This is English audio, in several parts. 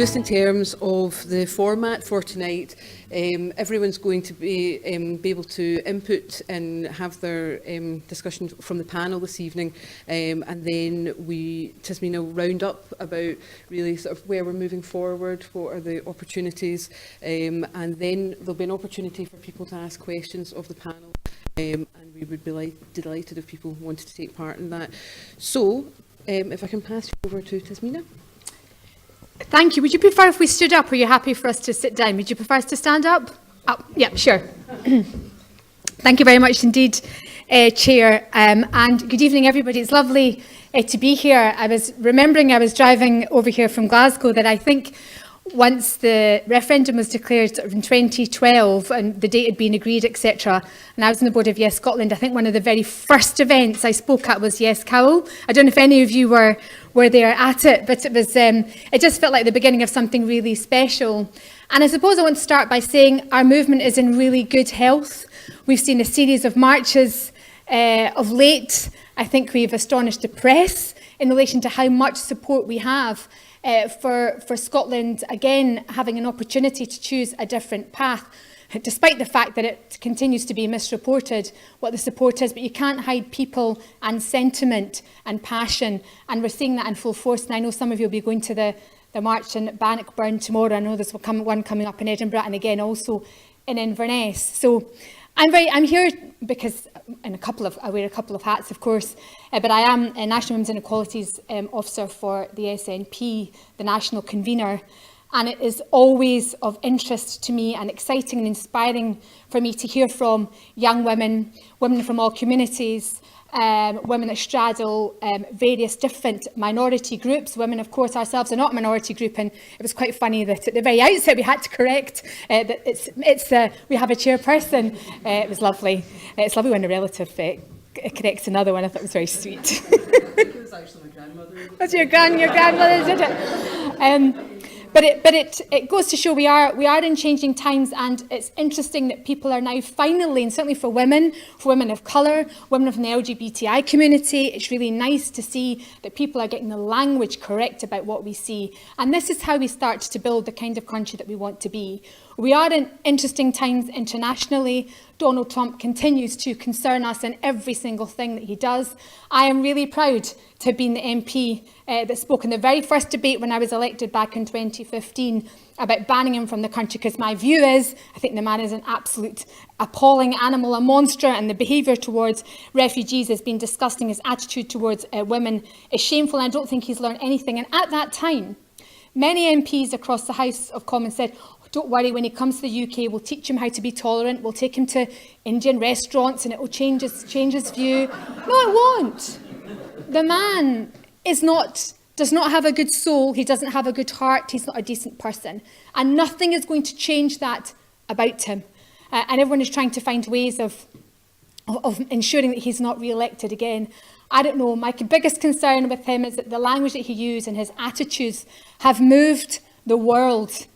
just in terms of the format for tonight, everyone's going to be able to input and have their discussion from the panel this evening, and then Tasmina will round up about really sort of where we're moving forward, what are the opportunities, and then there'll be an opportunity for people to ask questions of the panel, and we would be delighted if people wanted to take part in that. So, if I can pass you over to Tasmina. Thank you. Would you prefer if we stood up, or are you happy for us to sit down? Would you prefer us to stand up? Oh, yeah, sure. Thank you very much indeed, Chair, and good evening, everybody. It's lovely to be here. I was remembering I was driving over here from Glasgow that I think once the referendum was declared sort of in 2012 and the date had been agreed, etc., and I was on the board of Yes Scotland, I think one of the very first events I spoke at was Yes Cowell. I don't know if any of you were there at it, but it was it just felt like the beginning of something really special. And I suppose I want to start by saying our movement is in really good health. We've seen a series of marches of late. I think we've astonished the press in relation to how much support we have for Scotland, again, having an opportunity to choose a different path, despite the fact that it continues to be misreported what the support is. But you can't hide people and sentiment and passion, and we're seeing that in full force. And I know some of you will be going to the march in Bannockburn tomorrow. I know there's one coming up in Edinburgh, and again also in Inverness. So I'm here because I wear a couple of hats, of course, but I am a National Women's Inequalities Officer for the SNP, the national convener, and it is always of interest to me and exciting and inspiring for me to hear from young women, women from all communities, women that straddle various different minority groups. Women, of course, ourselves are not a minority group, and it was quite funny that at the very outset we had to correct that we have a chairperson. It was lovely. It's lovely when a relative corrects another one. I thought it was very sweet. It was actually my grandmother. That's your grandmother did it. But it goes to show we are in changing times, and it's interesting that people are now finally, and certainly for women of colour, women from the LGBTI community, it's really nice to see that people are getting the language correct about what we see. And this is how we start to build the kind of country that we want to be. We are in interesting times internationally. Donald Trump continues to concern us in every single thing that he does. I am really proud to have been the MP that spoke in the very first debate when I was elected back in 2015 about banning him from the country, because my view is, I think the man is an absolute appalling animal, a monster, and the behaviour towards refugees has been disgusting. His attitude towards women is shameful, and I don't think he's learned anything. And at that time, many MPs across the House of Commons said, don't worry, when he comes to the UK, we'll teach him how to be tolerant, we'll take him to Indian restaurants and it will change his view. No, it won't. The man does not have a good soul, he doesn't have a good heart, he's not a decent person. And nothing is going to change that about him. And everyone is trying to find ways of ensuring that he's not re-elected again. I don't know, my biggest concern with him is that the language that he used and his attitudes have moved the world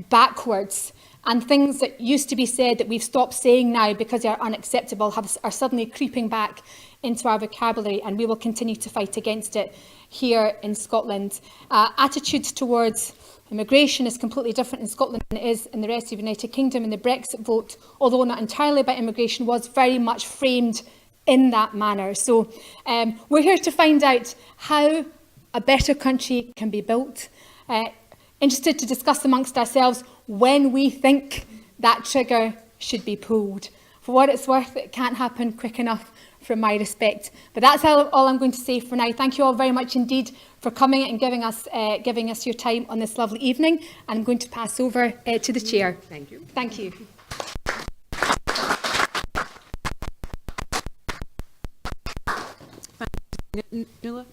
backwards, and things that used to be said that we've stopped saying now because they are unacceptable are suddenly creeping back into our vocabulary, and we will continue to fight against it here in Scotland. Attitudes towards immigration is completely different in Scotland than it is in the rest of the United Kingdom, and the Brexit vote, although not entirely about immigration, was very much framed in that manner. So we're here to find out how a better country can be built. Interested to discuss amongst ourselves when we think that trigger should be pulled. For what it's worth, it can't happen quick enough from my respect. But that's all I'm going to say for now. Thank you all very much indeed for coming and giving us your time on this lovely evening. I'm going to pass over to the chair. Thank you. Thank you. Nuala?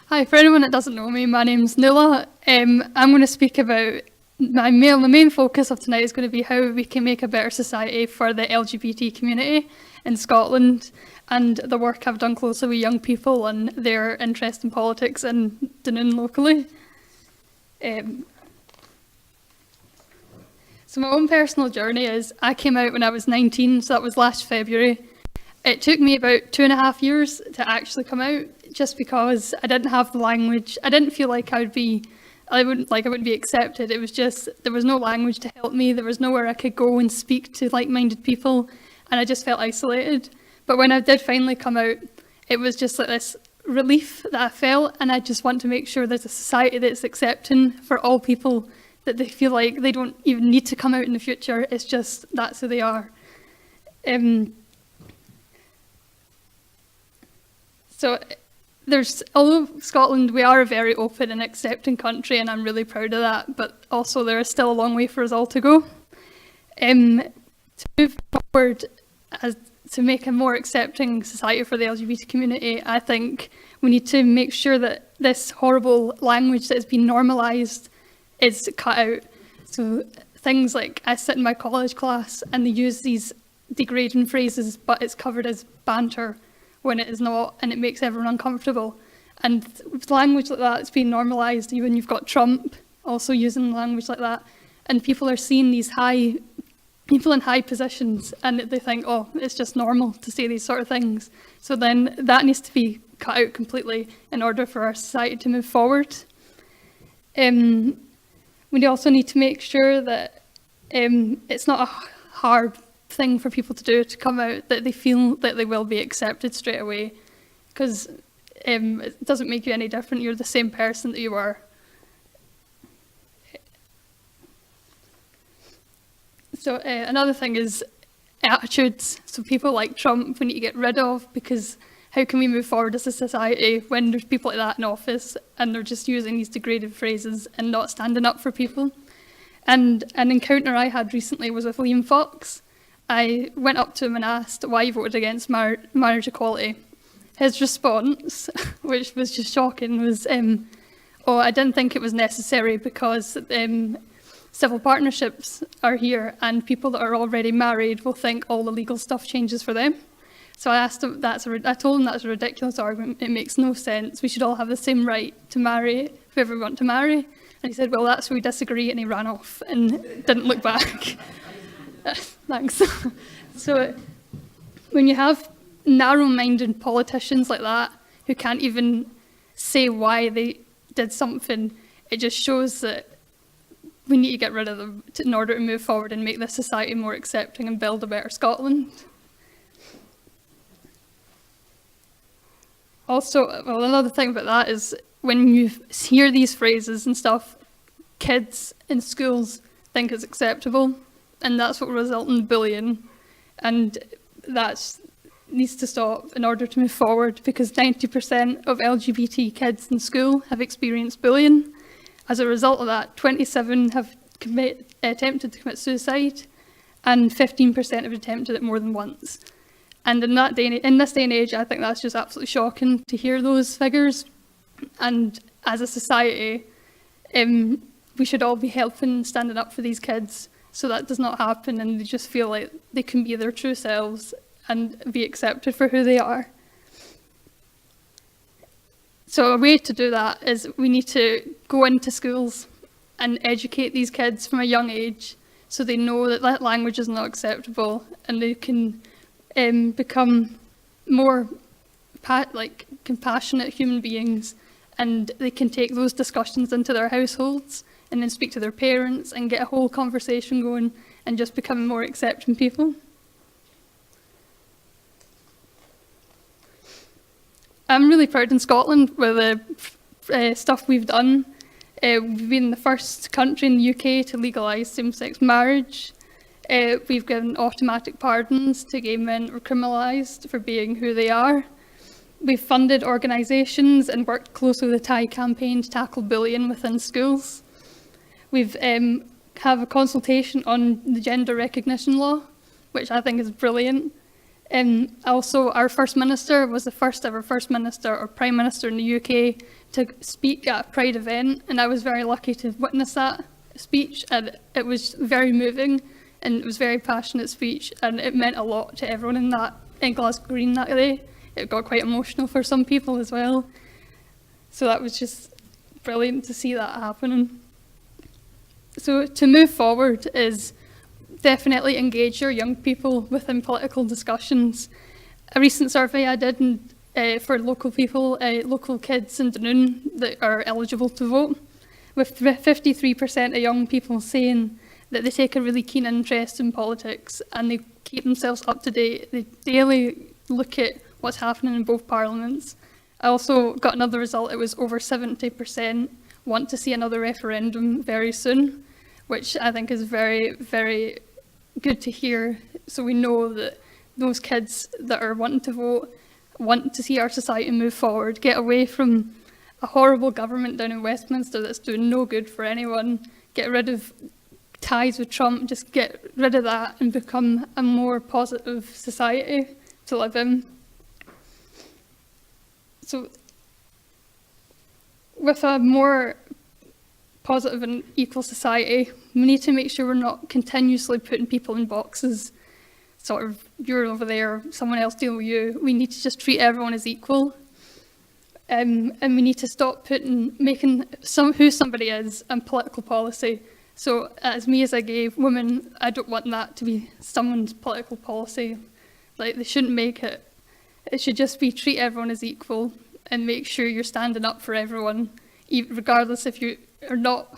Hi, for anyone that doesn't know me, my name's Nuala. I'm going to speak about the main focus of tonight is going to be how we can make a better society for the LGBT community in Scotland, and the work I've done closely with young people and their interest in politics and Dunoon locally. So my own personal journey is I came out when I was 19, so that was last February. It took me about 2.5 years to actually come out. just because I didn't have the language. I didn't feel like I wouldn't be accepted. It was just, there was no language to help me. There was nowhere I could go and speak to like-minded people, and I just felt isolated. But when I did finally come out, it was just like this relief that I felt, and I just want to make sure there's a society that's accepting for all people, that they feel like they don't even need to come out in the future. It's just that's who they are. So although Scotland, we are a very open and accepting country, and I'm really proud of that, but also there is still a long way for us all to go. To move forward to make a more accepting society for the LGBT community, I think we need to make sure that this horrible language that has been normalised is cut out. So things like, I sit in my college class and they use these degrading phrases, but it's covered as banter when it is not, and it makes everyone uncomfortable. And with language like that, it's been normalised. Even you've got Trump also using language like that, and people are seeing these people in high positions, and they think, oh, it's just normal to say these sort of things. So then that needs to be cut out completely in order for our society to move forward. We also need to make sure that it's not a hard thing for people to do to come out, that they feel that they will be accepted straight away, because it doesn't make you any different. You're the same person that you were. So another thing is attitudes. So people like Trump we need to get rid of, because how can we move forward as a society when there's people like that in office and they're just using these degraded phrases and not standing up for people? And an encounter I had recently was with Liam Fox. I went up to him and asked why he voted against marriage equality. His response, which was just shocking, was, oh, I didn't think it was necessary because civil partnerships are here and people that are already married will think all the legal stuff changes for them. So I asked him, I told him that's a ridiculous argument. It makes no sense. We should all have the same right to marry whoever we want to marry. And he said, well, that's where we disagree, and he ran off and didn't look back. Thanks. So when you have narrow-minded politicians like that who can't even say why they did something, it just shows that we need to get rid of them in order to move forward and make this society more accepting and build a better Scotland. Also, well, another thing about that is when you hear these phrases and stuff, kids in schools think it's acceptable, and that's what will result in bullying, and that needs to stop in order to move forward, because 90% of LGBT kids in school have experienced bullying. As a result of that, 27 have attempted to commit suicide, and 15% have attempted it more than once. And in this day and age, I think that's just absolutely shocking to hear those figures. And as a society, we should all be helping, standing up for these kids, so that does not happen and they just feel like they can be their true selves and be accepted for who they are. So a way to do that is we need to go into schools and educate these kids from a young age so they know that that language is not acceptable, and they can become more compassionate human beings, and they can take those discussions into their households and then speak to their parents and get a whole conversation going and just become more accepting people. I'm really proud in Scotland with the stuff we've done. We've been the first country in the UK to legalise same-sex marriage. We've given automatic pardons to gay men who are criminalised for being who they are. We've funded organisations and worked closely with the Thai campaign to tackle bullying within schools. We've have a consultation on the gender recognition law, which I think is brilliant. Also, our First Minister was the first ever First Minister or Prime Minister in the UK to speak at a Pride event, and I was very lucky to witness that speech, and it was very moving, and it was a very passionate speech, and it meant a lot to everyone in Glasgow Green that day. It got quite emotional for some people as well. So that was just brilliant to see that happening. So to move forward is definitely engage your young people within political discussions. A recent survey I did for local people, local kids in Dunoon that are eligible to vote, with 53% of young people saying that they take a really keen interest in politics and they keep themselves up to date. They daily look at what's happening in both parliaments. I also got another result. It was over 70% want to see another referendum very soon, which I think is very, very good to hear. So we know that those kids that are wanting to vote want to see our society move forward, get away from a horrible government down in Westminster that's doing no good for anyone, get rid of ties with Trump, just get rid of that and become a more positive society to live in. So with a more positive and equal society, we need to make sure we're not continuously putting people in boxes, sort of, you're over there, someone else deal with you. We need to just treat everyone as equal. And we need to stop making who somebody is and political policy. So as me as a gay woman, I don't want that to be someone's political policy. Like, they shouldn't make it. It should just be treat everyone as equal and make sure you're standing up for everyone, regardless if you are not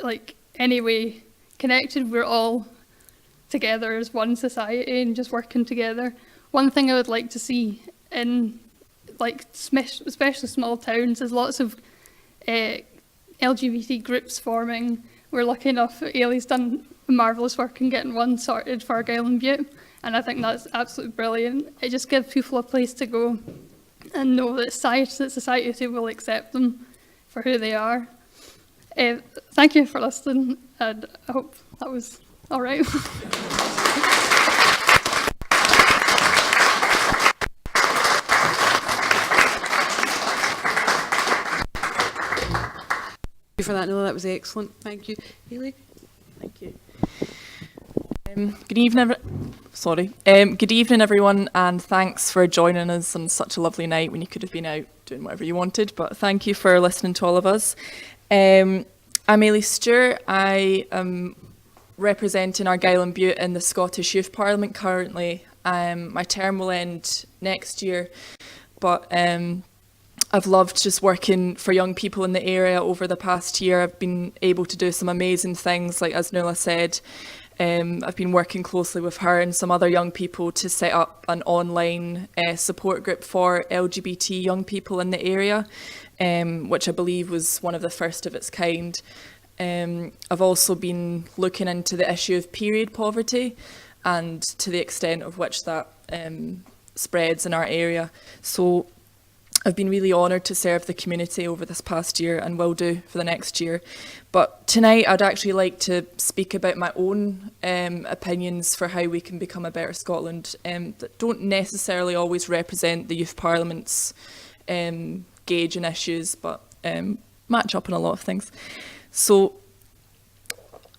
like anyway connected. We're all together as one society and just working together. One thing I would like to see in like especially small towns is lots of LGBT groups forming. We're lucky enough, Ailey's done marvellous work in getting one sorted for Argyll and Bute, and I think that's absolutely brilliant. It just gives people a place to go and know that society will accept them for who they are. Thank you for listening, and I hope that was all right. Thank you for that, Nola. That was excellent. Thank you. Hayley? Thank you. Good evening, everyone, and thanks for joining us on such a lovely night when you could have been out doing whatever you wanted, but thank you for listening to all of us. I'm Ailey Stewart. I am representing Argyll and Bute in the Scottish Youth Parliament currently. My term will end next year, but I've loved just working for young people in the area over the past year. I've been able to do some amazing things, like as Nuala said. I've been working closely with her and some other young people to set up an online support group for LGBT young people in the area, which I believe was one of the first of its kind. I've also been looking into the issue of period poverty and to the extent of which that spreads in our area. So I've been really honoured to serve the community over this past year and will do for the next year. But tonight I'd actually like to speak about my own opinions for how we can become a better Scotland that don't necessarily always represent the Youth Parliament's gauge and issues, but match up on a lot of things. So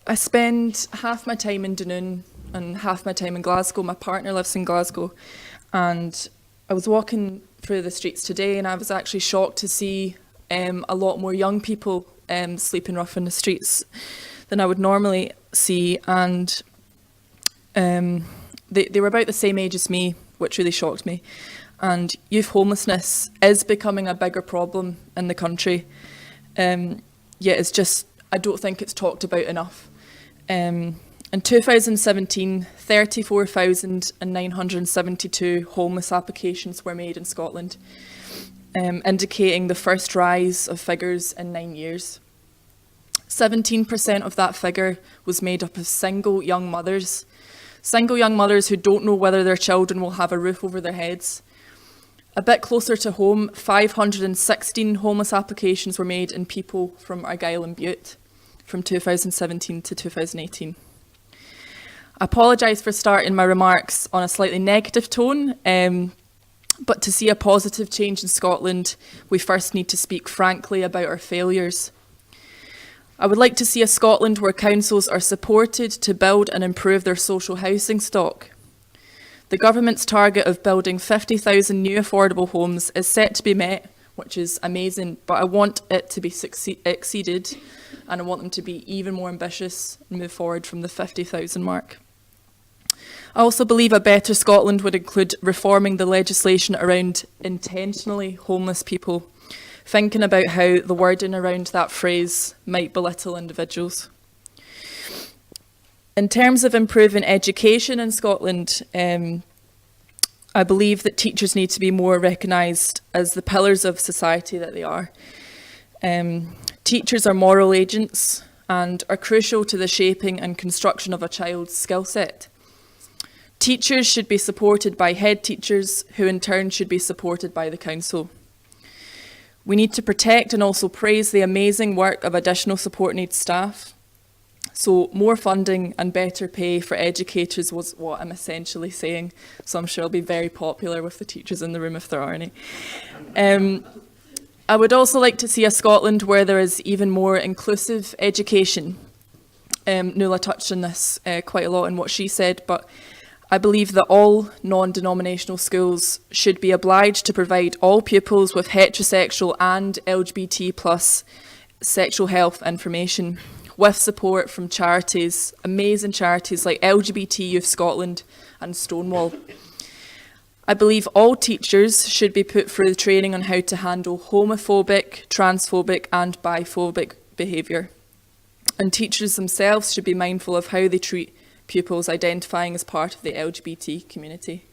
I spend half my time in Dunoon and half my time in Glasgow. My partner lives in Glasgow, and I was walking through the streets today and I was actually shocked to see a lot more young people sleeping rough in the streets than I would normally see, and they were about the same age as me, which really shocked me. And youth homelessness is becoming a bigger problem in the country, yet it's just, I don't think it's talked about enough. In 2017, 34,972 homeless applications were made in Scotland, indicating the first rise of figures in 9 years. 17% of that figure was made up of single young mothers who don't know whether their children will have a roof over their heads. A bit closer to home, 516 homeless applications were made in people from Argyll and Bute from 2017 to 2018. I apologise for starting my remarks on a slightly negative tone, but to see a positive change in Scotland, we first need to speak frankly about our failures. I would like to see a Scotland where councils are supported to build and improve their social housing stock. The government's target of building 50,000 new affordable homes is set to be met, which is amazing, but I want it to be exceeded, and I want them to be even more ambitious and move forward from the 50,000 mark. I also believe a better Scotland would include reforming the legislation around intentionally homeless people, thinking about how the wording around that phrase might belittle individuals. In terms of improving education in Scotland, I believe that teachers need to be more recognised as the pillars of society that they are. Teachers are moral agents and are crucial to the shaping and construction of a child's skill set. Teachers should be supported by head teachers, who in turn should be supported by the council. We need to protect and also praise the amazing work of additional support needs staff. So more funding and better pay for educators was what I'm essentially saying. So I'm sure I'll be very popular with the teachers in the room if there are any. I would also like to see a Scotland where there is even more inclusive education. Nuala touched on this quite a lot in what she said, but I believe that all non-denominational schools should be obliged to provide all pupils with heterosexual and LGBT plus sexual health information, with support from charities, amazing charities like LGBT Youth Scotland and Stonewall. I believe all teachers should be put through training on how to handle homophobic, transphobic and biphobic behaviour. And teachers themselves should be mindful of how they treat pupils identifying as part of the LGBT community.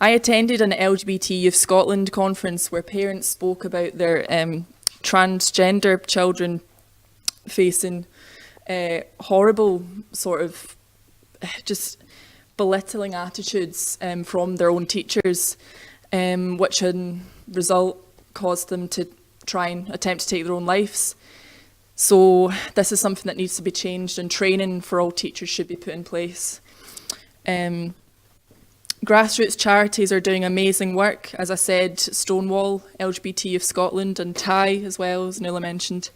I attended an LGBT Youth Scotland conference where parents spoke about their transgender children facing horrible sort of just belittling attitudes from their own teachers, which in result caused them to try and attempt to take their own lives. So this is something that needs to be changed, and training for all teachers should be put in place. Grassroots charities are doing amazing work. As I said, Stonewall, LGBT Youth Scotland and TIE as well, as Nuala mentioned.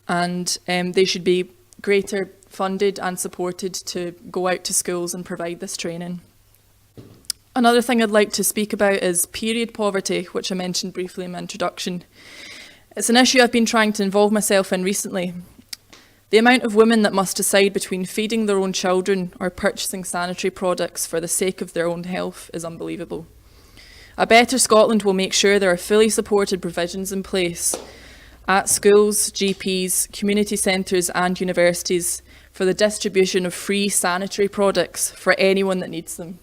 And they should be greater funded and supported to go out to schools and provide this training. Another thing I'd like to speak about is period poverty, which I mentioned briefly in my introduction. It's an issue I've been trying to involve myself in recently. The amount of women that must decide between feeding their own children or purchasing sanitary products for the sake of their own health is unbelievable. A better Scotland will make sure there are fully supported provisions in place at schools, GPs, community centres and universities for the distribution of free sanitary products for anyone that needs them.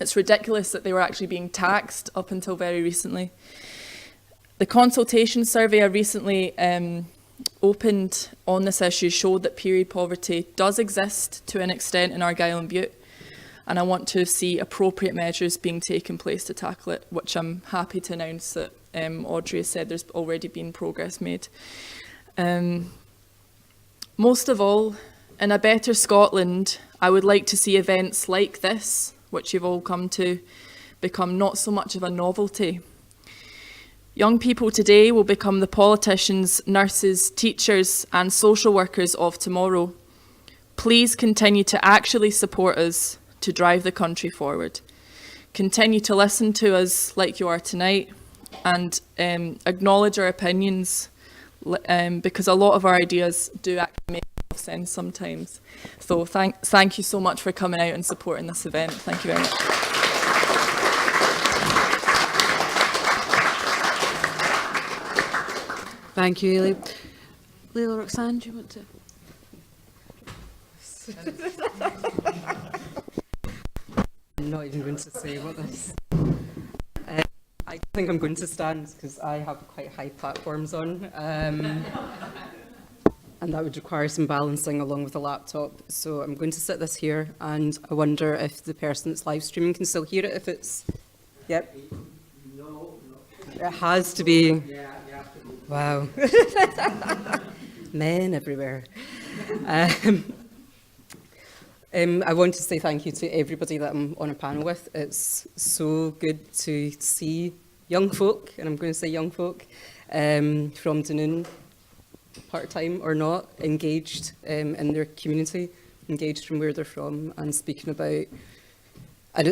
It's ridiculous that they were actually being taxed up until very recently. The consultation survey I recently opened on this issue showed that period poverty does exist to an extent in Argyll and Bute, and I want to see appropriate measures being taken place to tackle it, which I'm happy to announce that Audrey has said there's already been progress made. Most of all, in a better Scotland, I would like to see events like this, which you've all come to, become not so much of a novelty. Young people today will become the politicians, nurses, teachers and social workers of tomorrow. Please continue to actually support us to drive the country forward. Continue to listen to us like you are tonight and acknowledge our opinions because a lot of our ideas do actually make sense sometimes. So thank you so much for coming out and supporting this event. Thank you very much. Thank you, Ailey. Layla-Roxanne, do you want to? I'm not even going to say what this. I think I'm going to stand because I have quite high platforms on. And that would require some balancing along with a laptop. So I'm going to sit this here, and I wonder if the person that's live streaming can still hear it, if it's... Yep. No. It has to be. Yeah, you have to. Wow. Men everywhere. I want to say thank you to everybody that I'm on a panel with. It's so good to see young folk, and I'm going to say young folk, from Dunoon, part-time or not, engaged in their community, engaged from where they're from, and speaking about... I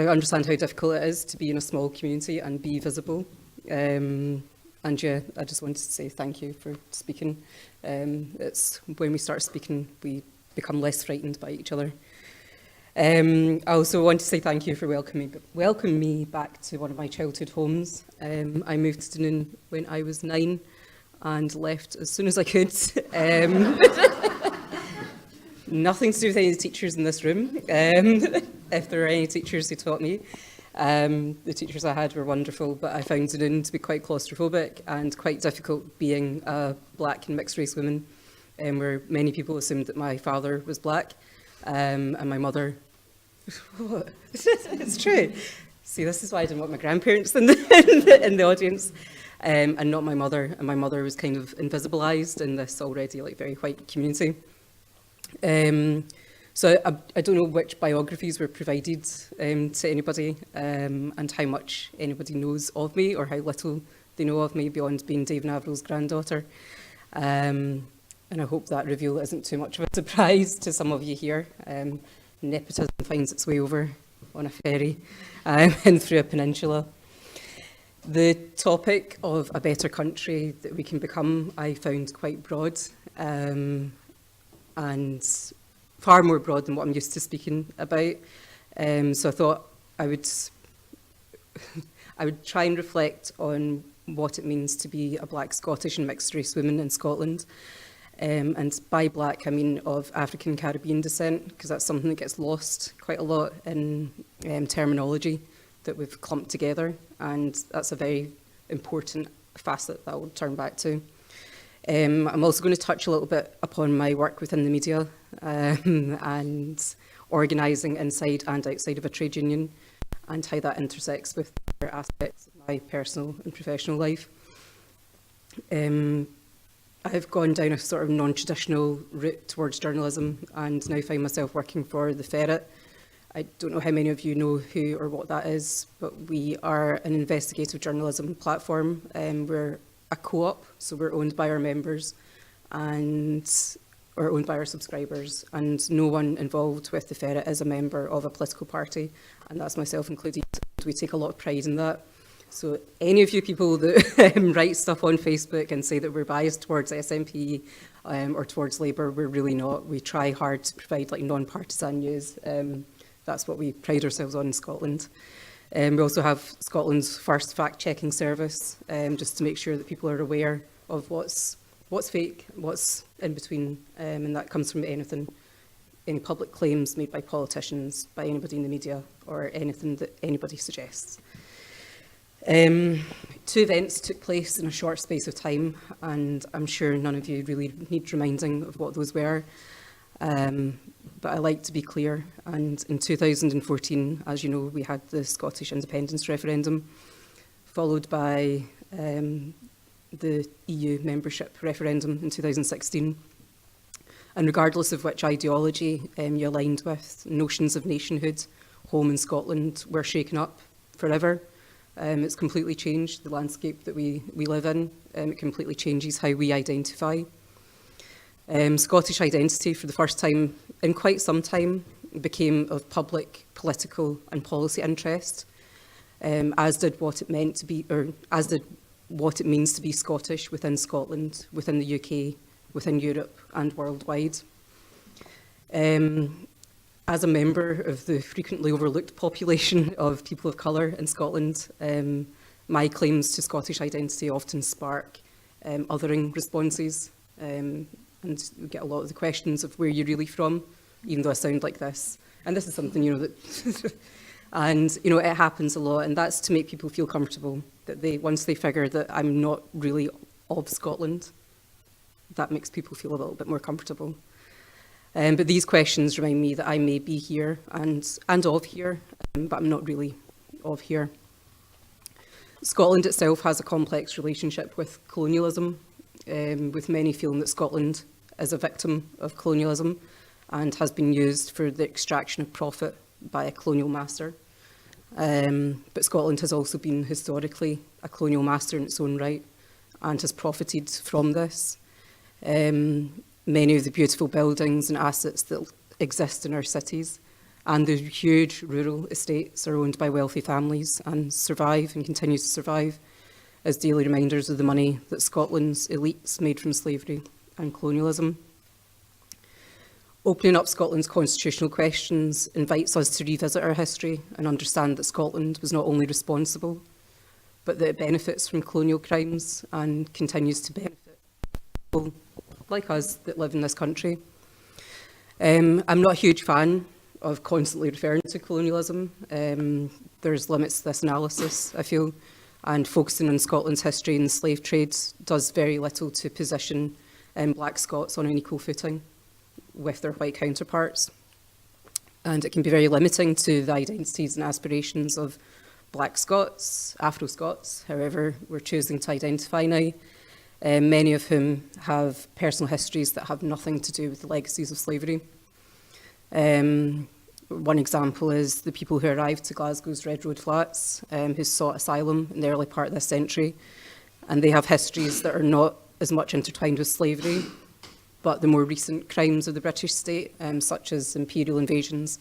understand how difficult it is to be in a small community and be visible. And yeah, I just wanted to say thank you for speaking. It's when we start speaking, we become less frightened by each other. I also want to say thank you for welcoming me back to one of my childhood homes. I moved to Dunoon when I was 9 and left as soon as I could. Nothing to do with any of the teachers in this room, if there are any teachers who taught me. The teachers I had were wonderful, but I found Dunoon to be quite claustrophobic and quite difficult being a black and mixed race woman, where many people assumed that my father was black and my mother... It's true. See, this is why I didn't want my grandparents in the audience, and not my mother. And my mother was kind of invisibilised in this already like very white community. So I don't know which biographies were provided to anybody, and how much anybody knows of me or how little they know of me beyond being Dave Navarro's granddaughter. And I hope that reveal isn't too much of a surprise to some of you here. Nepotism finds its way over on a ferry and through a peninsula. The topic of a better country that we can become I found quite broad, and far more broad than what I'm used to speaking about. So I thought I would try and reflect on what it means to be a black Scottish and mixed race woman in Scotland. And by black, I mean of African Caribbean descent, because that's something that gets lost quite a lot in terminology that we've clumped together. And that's a very important facet that I'll turn back to. I'm also going to touch a little bit upon my work within the media and organising inside and outside of a trade union, and how that intersects with other aspects of my personal and professional life. I've gone down a sort of non-traditional route towards journalism and now find myself working for The Ferret. I don't know how many of you know who or what that is, but we are an investigative journalism platform. We're a co-op, so we're owned by our members or owned by our subscribers, and no one involved with The Ferret is a member of a political party, and that's myself included. We take a lot of pride in that. So any of you people that write stuff on Facebook and say that we're biased towards SNP or towards Labour, we're really not. We try hard to provide like non-partisan news. That's what we pride ourselves on in Scotland. We also have Scotland's first fact-checking service, just to make sure that people are aware of what's fake, what's in between, and that comes from any public claims made by politicians, by anybody in the media, or anything that anybody suggests. 2 events took place in a short space of time, and I'm sure none of you really need reminding of what those were. But I like to be clear, and in 2014, as you know, we had the Scottish independence referendum, followed by the EU membership referendum in 2016. And regardless of which ideology you aligned with, notions of nationhood, home in Scotland, were shaken up forever. It's completely changed the landscape that we live in. It completely changes how we identify. Scottish identity, for the first time in quite some time, became of public, political and policy interest, as did what it meant to be, or as did what it means to be Scottish within Scotland, within the UK, within Europe and worldwide. As a member of the frequently overlooked population of people of colour in Scotland, my claims to Scottish identity often spark othering responses, and we get a lot of the questions of where you're really from, even though I sound like this. And this is something, you know, that... and, you know, it happens a lot, and that's to make people feel comfortable, that once they figure that I'm not really of Scotland, that makes people feel a little bit more comfortable. But these questions remind me that I may be here and of here, but I'm not really of here. Scotland itself has a complex relationship with colonialism, with many feeling that Scotland is a victim of colonialism and has been used for the extraction of profit by a colonial master. But Scotland has also been historically a colonial master in its own right and has profited from this. Many of the beautiful buildings and assets that exist in our cities and the huge rural estates are owned by wealthy families and survive and continue to survive as daily reminders of the money that Scotland's elites made from slavery and colonialism. Opening up Scotland's constitutional questions invites us to revisit our history and understand that Scotland was not only responsible, but that it benefits from colonial crimes and continues to benefit people like us that live in this country. I'm not a huge fan of constantly referring to colonialism. There's limits to this analysis, I feel, and focusing on Scotland's history in the slave trade does very little to position Black Scots on an equal footing with their white counterparts. And it can be very limiting to the identities and aspirations of Black Scots, Afro-Scots, however we're choosing to identify now, many of whom have personal histories that have nothing to do with the legacies of slavery. One example is the people who arrived to Glasgow's Red Road Flats, who sought asylum in the early part of this century, and they have histories that are not as much intertwined with slavery, but the more recent crimes of the British state, such as imperial invasions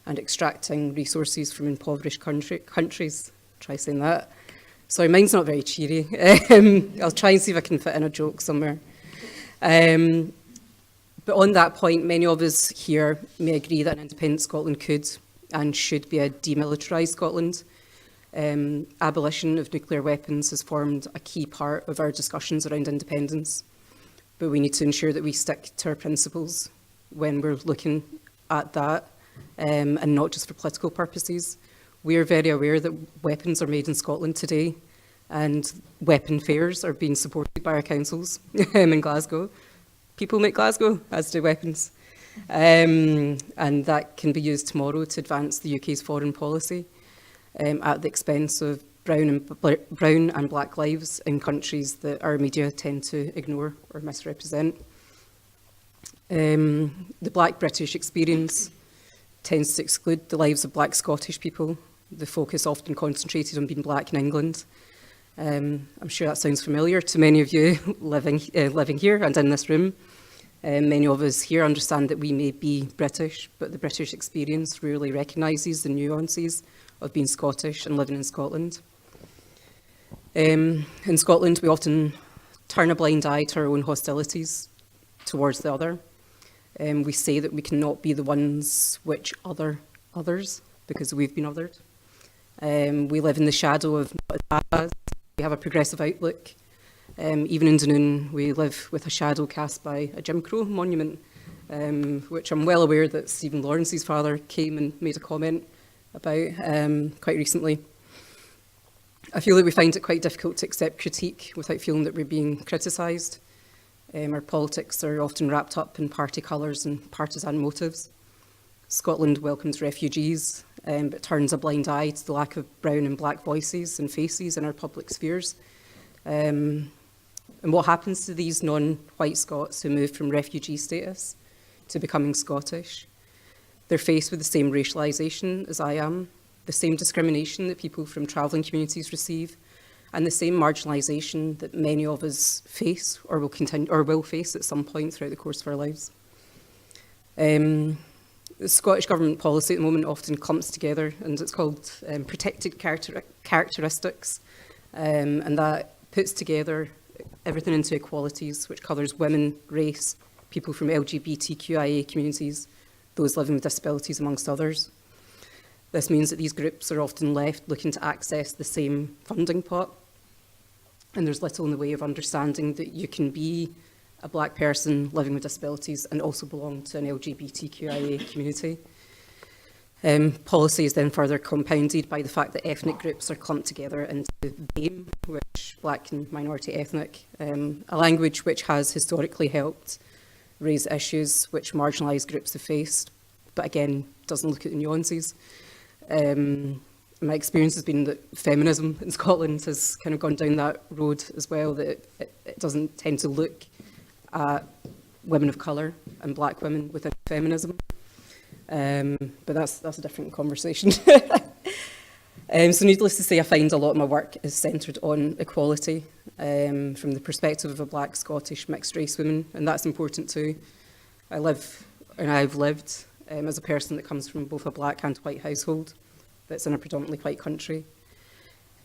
and extracting resources from impoverished countries. Try saying that. Sorry, mine's not very cheery. I'll try and see if I can fit in a joke somewhere. But on that point, many of us here may agree that an independent Scotland could and should be a demilitarised Scotland. Abolition of nuclear weapons has formed a key part of our discussions around independence, but we need to ensure that we stick to our principles when we're looking at that, and not just for political purposes. We are very aware that weapons are made in Scotland today, and weapon fairs are being supported by our councils in Glasgow. People make Glasgow, as do weapons. And that can be used tomorrow to advance the UK's foreign policy at the expense of brown and black lives in countries that our media tend to ignore or misrepresent. The Black British experience tends to exclude the lives of Black Scottish people. The focus often concentrated on being black in England. I'm sure that sounds familiar to many of you living here and in this room. Many of us here understand that we may be British, but the British experience rarely recognises the nuances of being Scottish and living in Scotland. In Scotland, we often turn a blind eye to our own hostilities towards the other. We say that we cannot be the ones which other others because we've been othered. We live in the shadow of not as we have a progressive outlook. Even in Dunoon, we live with a shadow cast by a Jim Crow monument, which I'm well aware that Stephen Lawrence's father came and made a comment about quite recently. I feel that we find it quite difficult to accept critique without feeling that we're being criticised. Our politics are often wrapped up in party colours and partisan motives. Scotland welcomes refugees, but turns a blind eye to the lack of brown and black voices and faces in our public spheres. And what happens to these non-white Scots who move from refugee status to becoming Scottish? They're faced with the same racialisation as I am, the same discrimination that people from travelling communities receive, and the same marginalisation that many of us face or will face at some point throughout the course of our lives. The Scottish Government policy at the moment often clumps together, and it's called protected characteristics, and that puts together everything into equalities, which covers women, race, people from LGBTQIA communities, those living with disabilities, amongst others. This means that these groups are often left looking to access the same funding pot, and there's little in the way of understanding that you can be a black person living with disabilities and also belong to an LGBTQIA community. Policy is then further compounded by the fact that ethnic groups are clumped together into BAME, which black and minority ethnic, a language which has historically helped raise issues which marginalised groups have faced, but again, doesn't look at the nuances. My experience has been that feminism in Scotland has kind of gone down that road as well, that it doesn't tend to look at women of colour and black women within feminism. But that's a different conversation. So needless to say, I find a lot of my work is centred on equality from the perspective of a black, Scottish, mixed race woman, and that's important too. I've lived as a person that comes from both a black and white household that's in a predominantly white country.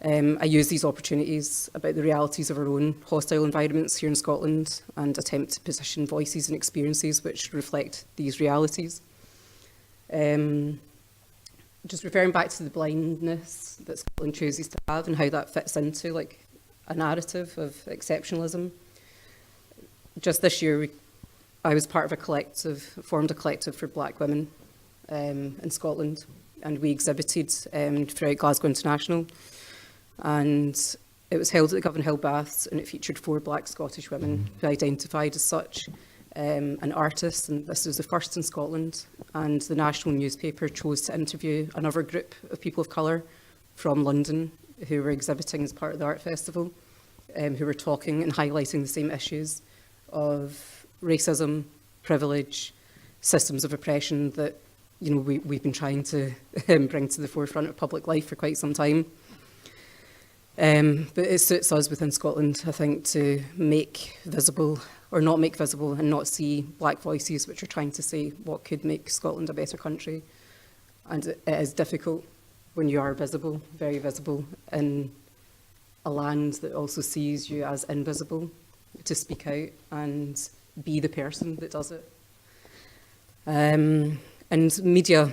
I use these opportunities about the realities of our own hostile environments here in Scotland and attempt to position voices and experiences which reflect these realities. Just referring back to the blindness that Scotland chooses to have and how that fits into like a narrative of exceptionalism. Just this year, I was part of a collective, formed a collective for black women in Scotland, and we exhibited throughout Glasgow International. And it was held at the Govan Hill Baths, and it featured 4 black Scottish women who identified as such, and artists, and this was the first in Scotland. And the national newspaper chose to interview another group of people of colour from London who were exhibiting as part of the art festival, who were talking and highlighting the same issues of racism, privilege, systems of oppression that we've been trying to bring to the forefront of public life for quite some time. But it suits us within Scotland, I think, to make visible or not make visible and not see black voices which are trying to say what could make Scotland a better country. And it is difficult when you are visible, very visible, in a land that also sees you as invisible, to speak out and be the person that does it. And media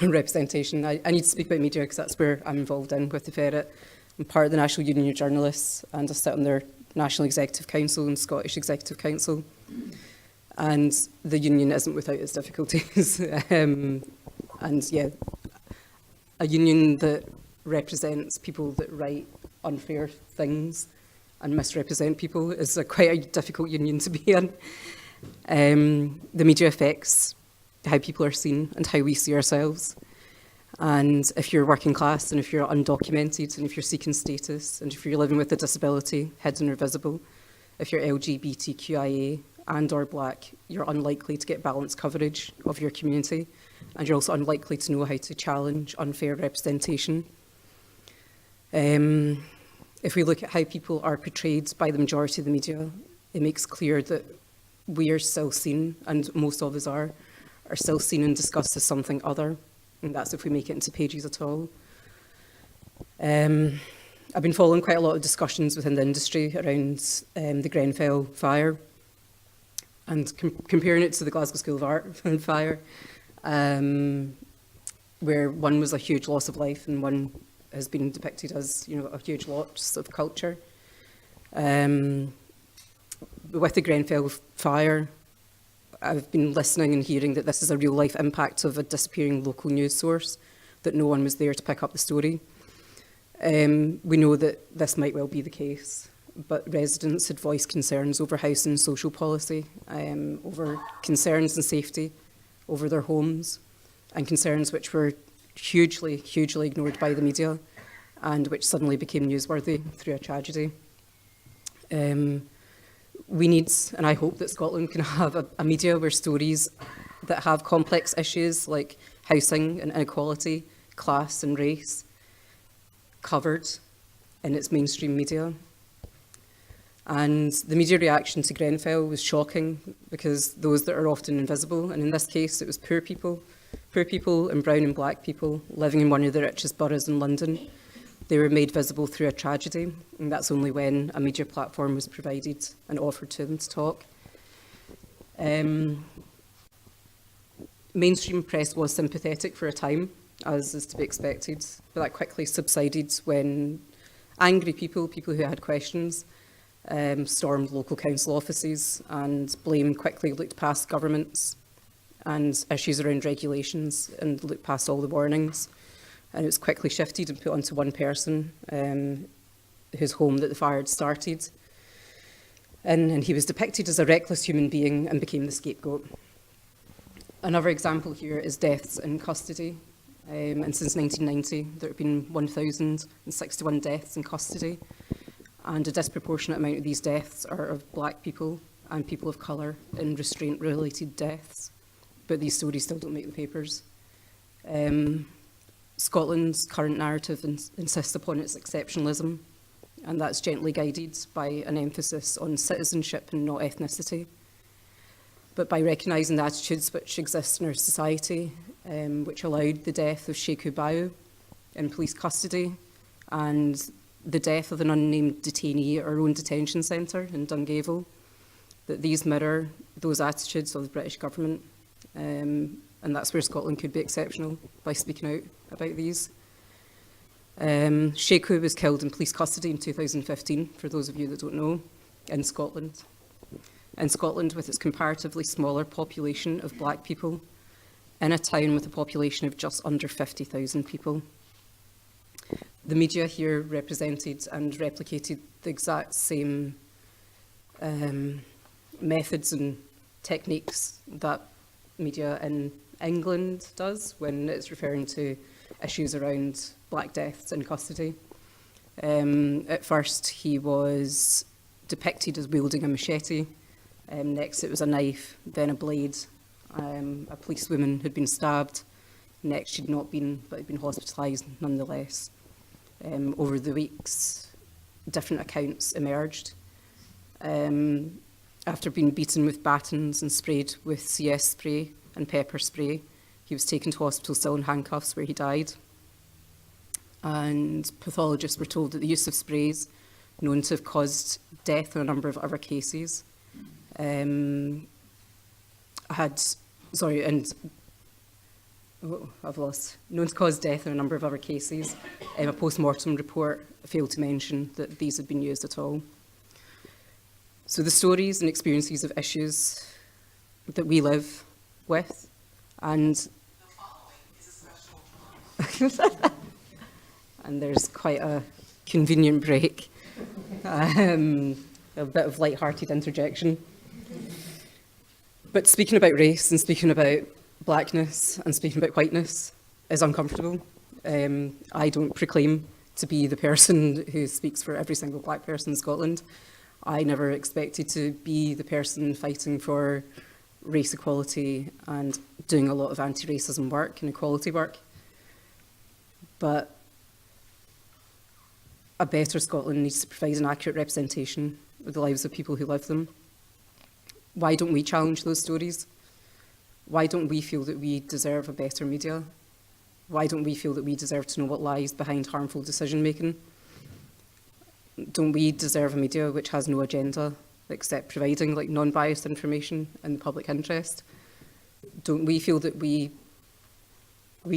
representation. I need to speak about media because that's where I'm involved in with the Ferret. I'm part of the National Union of Journalists, and I sit on their National Executive Council and Scottish Executive Council. And the union isn't without its difficulties. And yeah, a union that represents people that write unfair things and misrepresent people is quite a difficult union to be in. The media affects how people are seen and how we see ourselves. And if you're working class, and if you're undocumented, and if you're seeking status, and if you're living with a disability, hidden or visible, if you're LGBTQIA and or black, you're unlikely to get balanced coverage of your community, and you're also unlikely to know how to challenge unfair representation. If we look at how people are portrayed by the majority of the media, it makes clear that we are still seen, and most of us are still seen and discussed as something other, and that's if we make it into pages at all. I've been following quite a lot of discussions within the industry around the Grenfell fire, and comparing it to the Glasgow School of Art fire, where one was a huge loss of life and one has been depicted as, a huge loss of culture. With the Grenfell fire, I've been listening and hearing that this is a real-life impact of a disappearing local news source, that no one was there to pick up the story. We know that this might well be the case, but residents had voiced concerns over housing and social policy, over concerns and safety, over their homes, and concerns which were hugely, hugely ignored by the media, and which suddenly became newsworthy through a tragedy. We need, and I hope that Scotland can have a media where stories that have complex issues like housing and inequality, class and race, covered in its mainstream media. And the media reaction to Grenfell was shocking, because those that are often invisible, and in this case it was poor people and brown and black people living in one of the richest boroughs in London, they were made visible through a tragedy, and that's only when a media platform was provided and offered to them to talk. Mainstream press was sympathetic for a time, as is to be expected, but that quickly subsided when angry people who had questions, stormed local council offices, and blame quickly looked past governments and issues around regulations and looked past all the warnings. And it was quickly shifted and put onto one person, whose home that the fire had started. And he was depicted as a reckless human being and became the scapegoat. Another example here is deaths in custody. And since 1990, there have been 1,061 deaths in custody. And a disproportionate amount of these deaths are of black people and people of colour in restraint-related deaths. But these stories still don't make the papers. Scotland's current narrative insists upon its exceptionalism, and that's gently guided by an emphasis on citizenship and not ethnicity. But by recognising the attitudes which exist in our society, which allowed the death of Sheikh Ubau in police custody and the death of an unnamed detainee at our own detention centre in Dungavel, that these mirror those attitudes of the British government. And that's where Scotland could be exceptional, by speaking out about these. Sheikh was killed in police custody in 2015, for those of you that don't know, in Scotland. In Scotland, with its comparatively smaller population of black people, in a town with a population of just under 50,000 people. The media here represented and replicated the exact same methods and techniques that media in England does when it's referring to issues around black deaths in custody. At first, he was depicted as wielding a machete. Next, it was a knife, then a blade. A policewoman had been stabbed. Next, she'd not been, but had been hospitalised nonetheless. Over the weeks, different accounts emerged. After being beaten with batons and sprayed with CS spray and pepper spray, he was taken to hospital still in handcuffs, where he died. And pathologists were told that the use of sprays known to have caused death in a number of other cases known to cause death in a number of other cases. A post-mortem report failed to mention that these had been used at all. So the stories and experiences of issues that we live with, and and there's quite a convenient break, a bit of light-hearted interjection. But speaking about race and speaking about blackness and speaking about whiteness is uncomfortable. I don't proclaim to be the person who speaks for every single black person in Scotland. I never expected to be the person fighting for race equality and doing a lot of anti-racism work and equality work. But a better Scotland needs to provide an accurate representation of the lives of people who live them. Why don't we challenge those stories? Why don't we feel that we deserve a better media? Why don't we feel that we deserve to know what lies behind harmful decision-making? Don't we deserve a media which has no agenda except providing non-biased information in the public interest? Don't we feel that we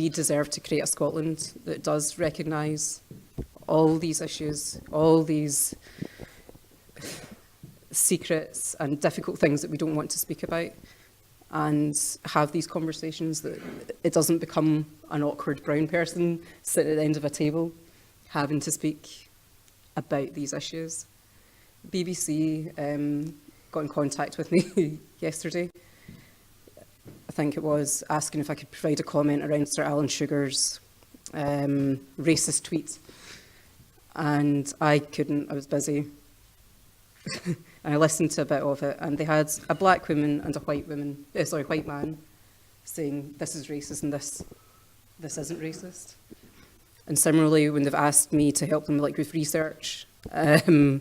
deserve to create a Scotland that does recognise all these issues, all these secrets and difficult things that we don't want to speak about, and have these conversations, that it doesn't become an awkward brown person sitting at the end of a table having to speak about these issues? BBC got in contact with me yesterday, I think it was, asking if I could provide a comment around Sir Alan Sugar's racist tweet. And I couldn't, I was busy. And I listened to a bit of it, and they had a black woman and a white man saying this is racist and this isn't racist. And similarly, when they've asked me to help them with research, they've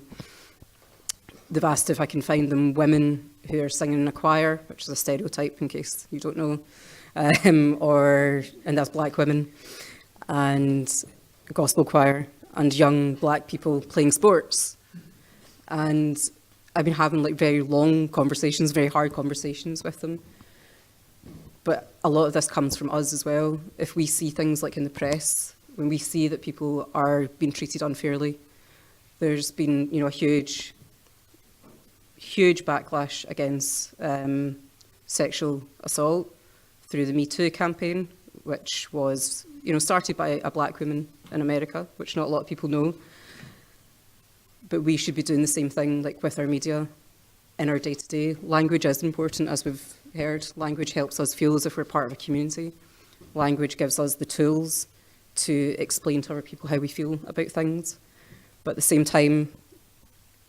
asked if I can find them women who are singing in a choir, which is a stereotype in case you don't know, and that's black women, and a gospel choir, and young black people playing sports. And I've been having very long conversations, very hard conversations with them. But a lot of this comes from us as well. If we see things in the press, when we see that people are being treated unfairly, there's been a huge backlash against sexual assault through the Me Too campaign, which was started by a black woman in America, which not a lot of people know. But we should be doing the same thing with our media in our day-to-day. Language is important, as we've heard. Language helps us feel as if we're part of a community. Language gives us the tools to explain to other people how we feel about things. But at the same time,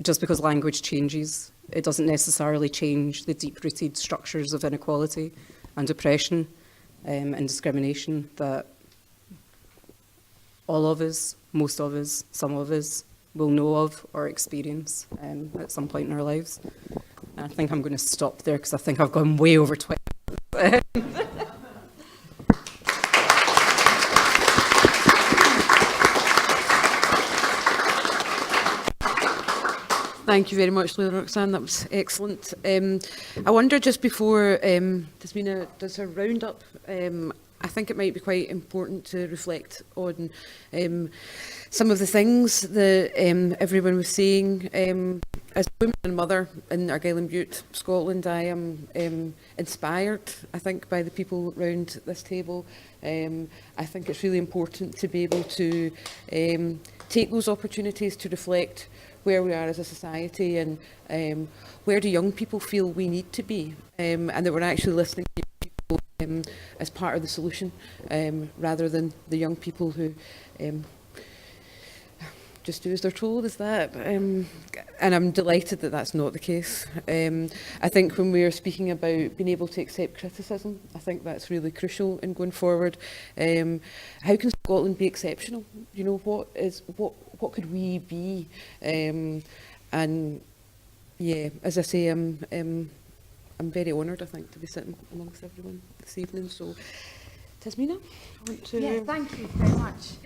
just because language changes, it doesn't necessarily change the deep-rooted structures of inequality and oppression and discrimination that all of us, most of us, some of us will know of or experience at some point in our lives. And I think I'm going to stop there because I think I've gone way over 20. Thank you very much, Layla-Roxanne. That was excellent. I wonder, just before Tasmina does her roundup, I think it might be quite important to reflect on some of the things that everyone was saying. As a woman and mother in Argyll and Bute, Scotland, I am inspired, I think, by the people around this table. I think it's really important to be able to take those opportunities to reflect where we are as a society and where do young people feel we need to be, and that we're actually listening to young people as part of the solution, rather than the young people who just do as they're told. Is that? And I'm delighted that that's not the case. I think when we're speaking about being able to accept criticism, I think that's really crucial in going forward. How can Scotland be exceptional? You know, what could we be? And yeah, as I say, I'm very honoured, I think, to be sitting amongst everyone this evening. So, Tasmina, I want to... Yeah, thank you very much.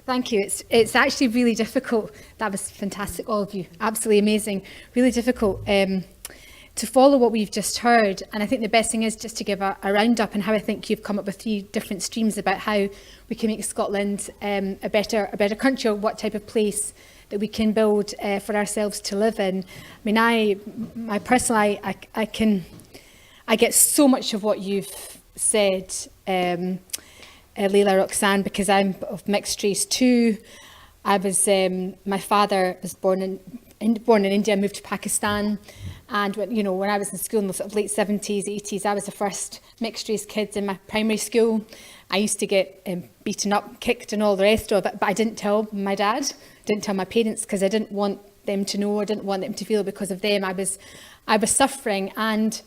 Thank you. It's actually really difficult. That was fantastic, all of you. Absolutely amazing. Really difficult to follow what we've just heard. And I think the best thing is just to give a roundup on how I think you've come up with 3 different streams about how we can make Scotland a better country, or what type of place that we can build for ourselves to live in. I mean, I personally get so much of what you've said, Layla-Roxanne, because I'm of mixed race too. I was my father was born in India, moved to Pakistan, and when I was in school in the sort of late 70s, 80s, I was the first mixed race kid in my primary school. I used to get beaten up, kicked, and all the rest of it, but I didn't tell my dad, didn't tell my parents, because I didn't want them to know, I didn't want them to feel because of them I was suffering. And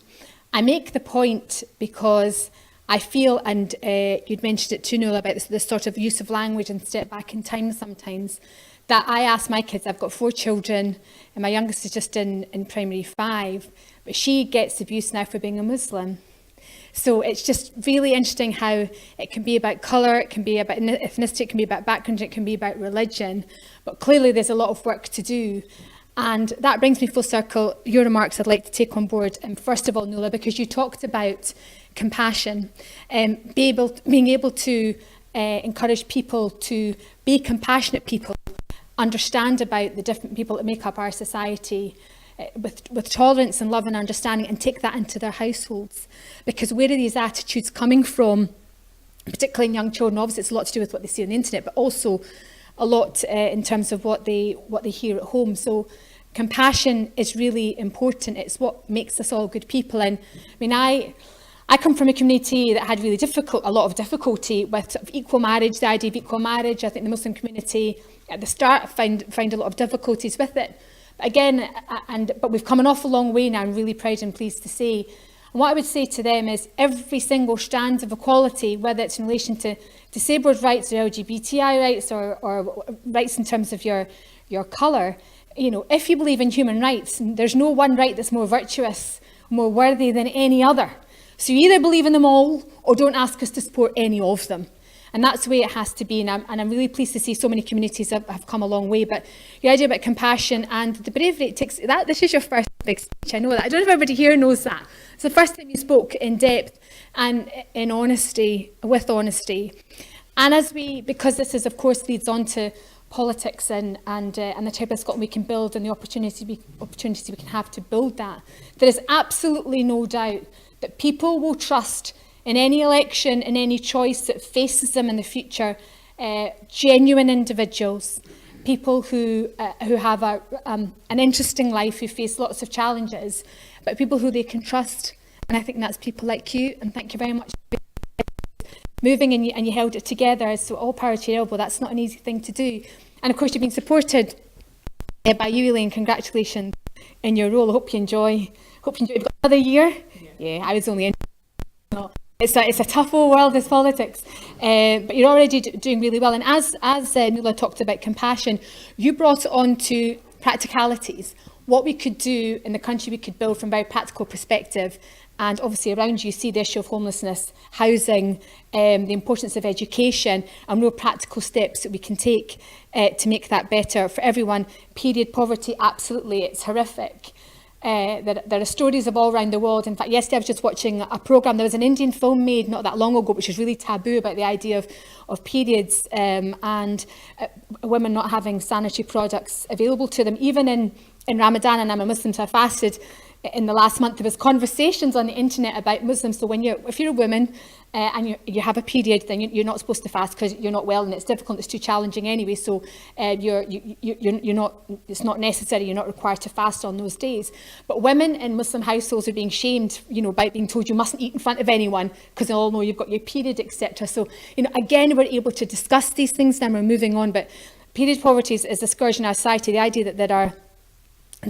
I make the point because I feel, and you'd mentioned it too, Noel, about this sort of use of language and step back in time sometimes, that I ask my kids, I've got 4 children, and my youngest is just in primary 5, but she gets abuse now for being a Muslim. So it's just really interesting how it can be about colour, it can be about ethnicity, it can be about background, it can be about religion, but clearly there's a lot of work to do. And that brings me full circle. Your remarks I'd like to take on board. And first of all, Nuala, because you talked about compassion, being able to encourage people to be compassionate people, understand about the different people that make up our society, with tolerance and love and understanding, and take that into their households. Because where are these attitudes coming from, particularly in young children? Obviously it's a lot to do with what they see on the internet, but also a lot in terms of what they hear at home. So compassion is really important. It's what makes us all good people. And I mean, I come from a community that had a lot of difficulty with sort of equal marriage, the idea of equal marriage. I think the Muslim community at the start found a lot of difficulties with it. But again, but we've come an awful long way now. I'm really proud and pleased to say. And what I would say to them is every single strand of equality, whether it's in relation to disabled rights or LGBTI rights or rights in terms of your colour, if you believe in human rights, there's no one right that's more virtuous, more worthy than any other. So you either believe in them all or don't ask us to support any of them. And that's the way it has to be. And I'm really pleased to see so many communities have come a long way. But your idea about compassion and the bravery it takes, this is your first big speech, I know that. I don't know if everybody here knows that. It's the first time you spoke in depth and in honesty, with honesty. And because this is, of course, leads on to politics and the type of Scotland we can build and the opportunities we can have to build that, there is absolutely no doubt that people will trust in any election, in any choice that faces them in the future, genuine individuals, people who have an interesting life, who face lots of challenges, but people who they can trust. And I think that's people like you. And thank you very much for moving, and you held it together. So all power to your elbow. That's not an easy thing to do. And of course, you've been supported by you, Elaine. Congratulations in your role. I hope you enjoy. You've got another year. Yeah, I was only in. It's a tough old world, this politics, but you're already doing really well. And as Nuala talked about compassion, you brought it on to practicalities. what we could do in the country we could build from a very practical perspective. And obviously around you see the issue of homelessness, housing, the importance of education, and real practical steps that we can take to make that better for everyone. Period poverty, absolutely, it's horrific. There are stories of all around the world. In fact, yesterday I was just watching a programme. There was an Indian film made not that long ago, which is really taboo, about the idea of periods and women not having sanitary products available to them. Even in Ramadan, and I'm a Muslim, so I fasted in the last month, there was conversations on the internet about Muslims. So if you're a woman and you have a period, then you're not supposed to fast because you're not well, and it's difficult, it's too challenging anyway. So you're not. It's not necessary. You're not required to fast on those days. But women in Muslim households are being shamed, by being told you mustn't eat in front of anyone because they all know you've got your period, etc. So again, we're able to discuss these things. Then we're moving on. But period poverty is a scourge in our society. The idea that there are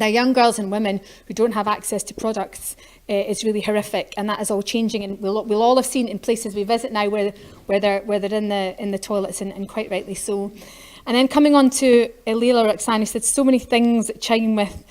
young girls and women who don't have access to products is really horrific, and that is all changing. And we'll all have seen in places we visit now where they're in the toilets, and quite rightly so. And then coming on to Layla-Roxanne, who said so many things that chime with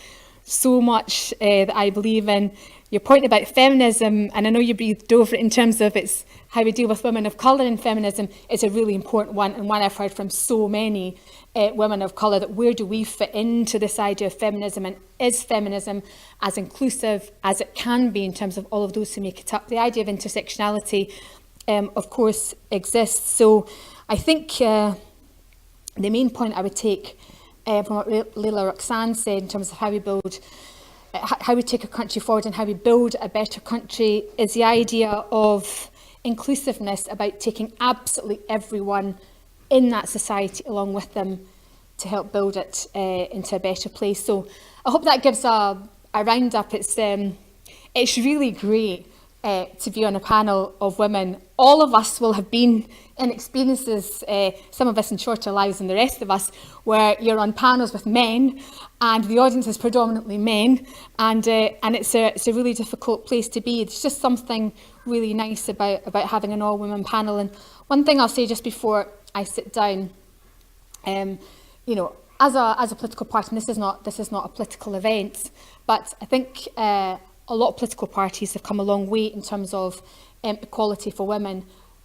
so much that I believe in. Your point about feminism, and I know you breathed over it in terms of it's how we deal with women of colour in feminism, is a really important one, and one I've heard from so many women of colour, that where do we fit into this idea of feminism, and is feminism as inclusive as it can be in terms of all of those who make it up? The idea of intersectionality, of course, exists. So I think the main point I would take from what Layla-Roxanne said in terms of how we take a country forward and how we build a better country is the idea of inclusiveness, about taking absolutely everyone in that society along with them to help build it into a better place. So I hope that gives a roundup. It's really great to be on a panel of women. All of us will have been in experiences, some of us in shorter lives than the rest of us, where you're on panels with men and the audience is predominantly men, and it's a really difficult place to be. There's just something really nice about having an all-women panel. And one thing I'll say just before I sit down, as a political party, and this is not a political event, but I think a lot of political parties have come a long way in terms of equality for women.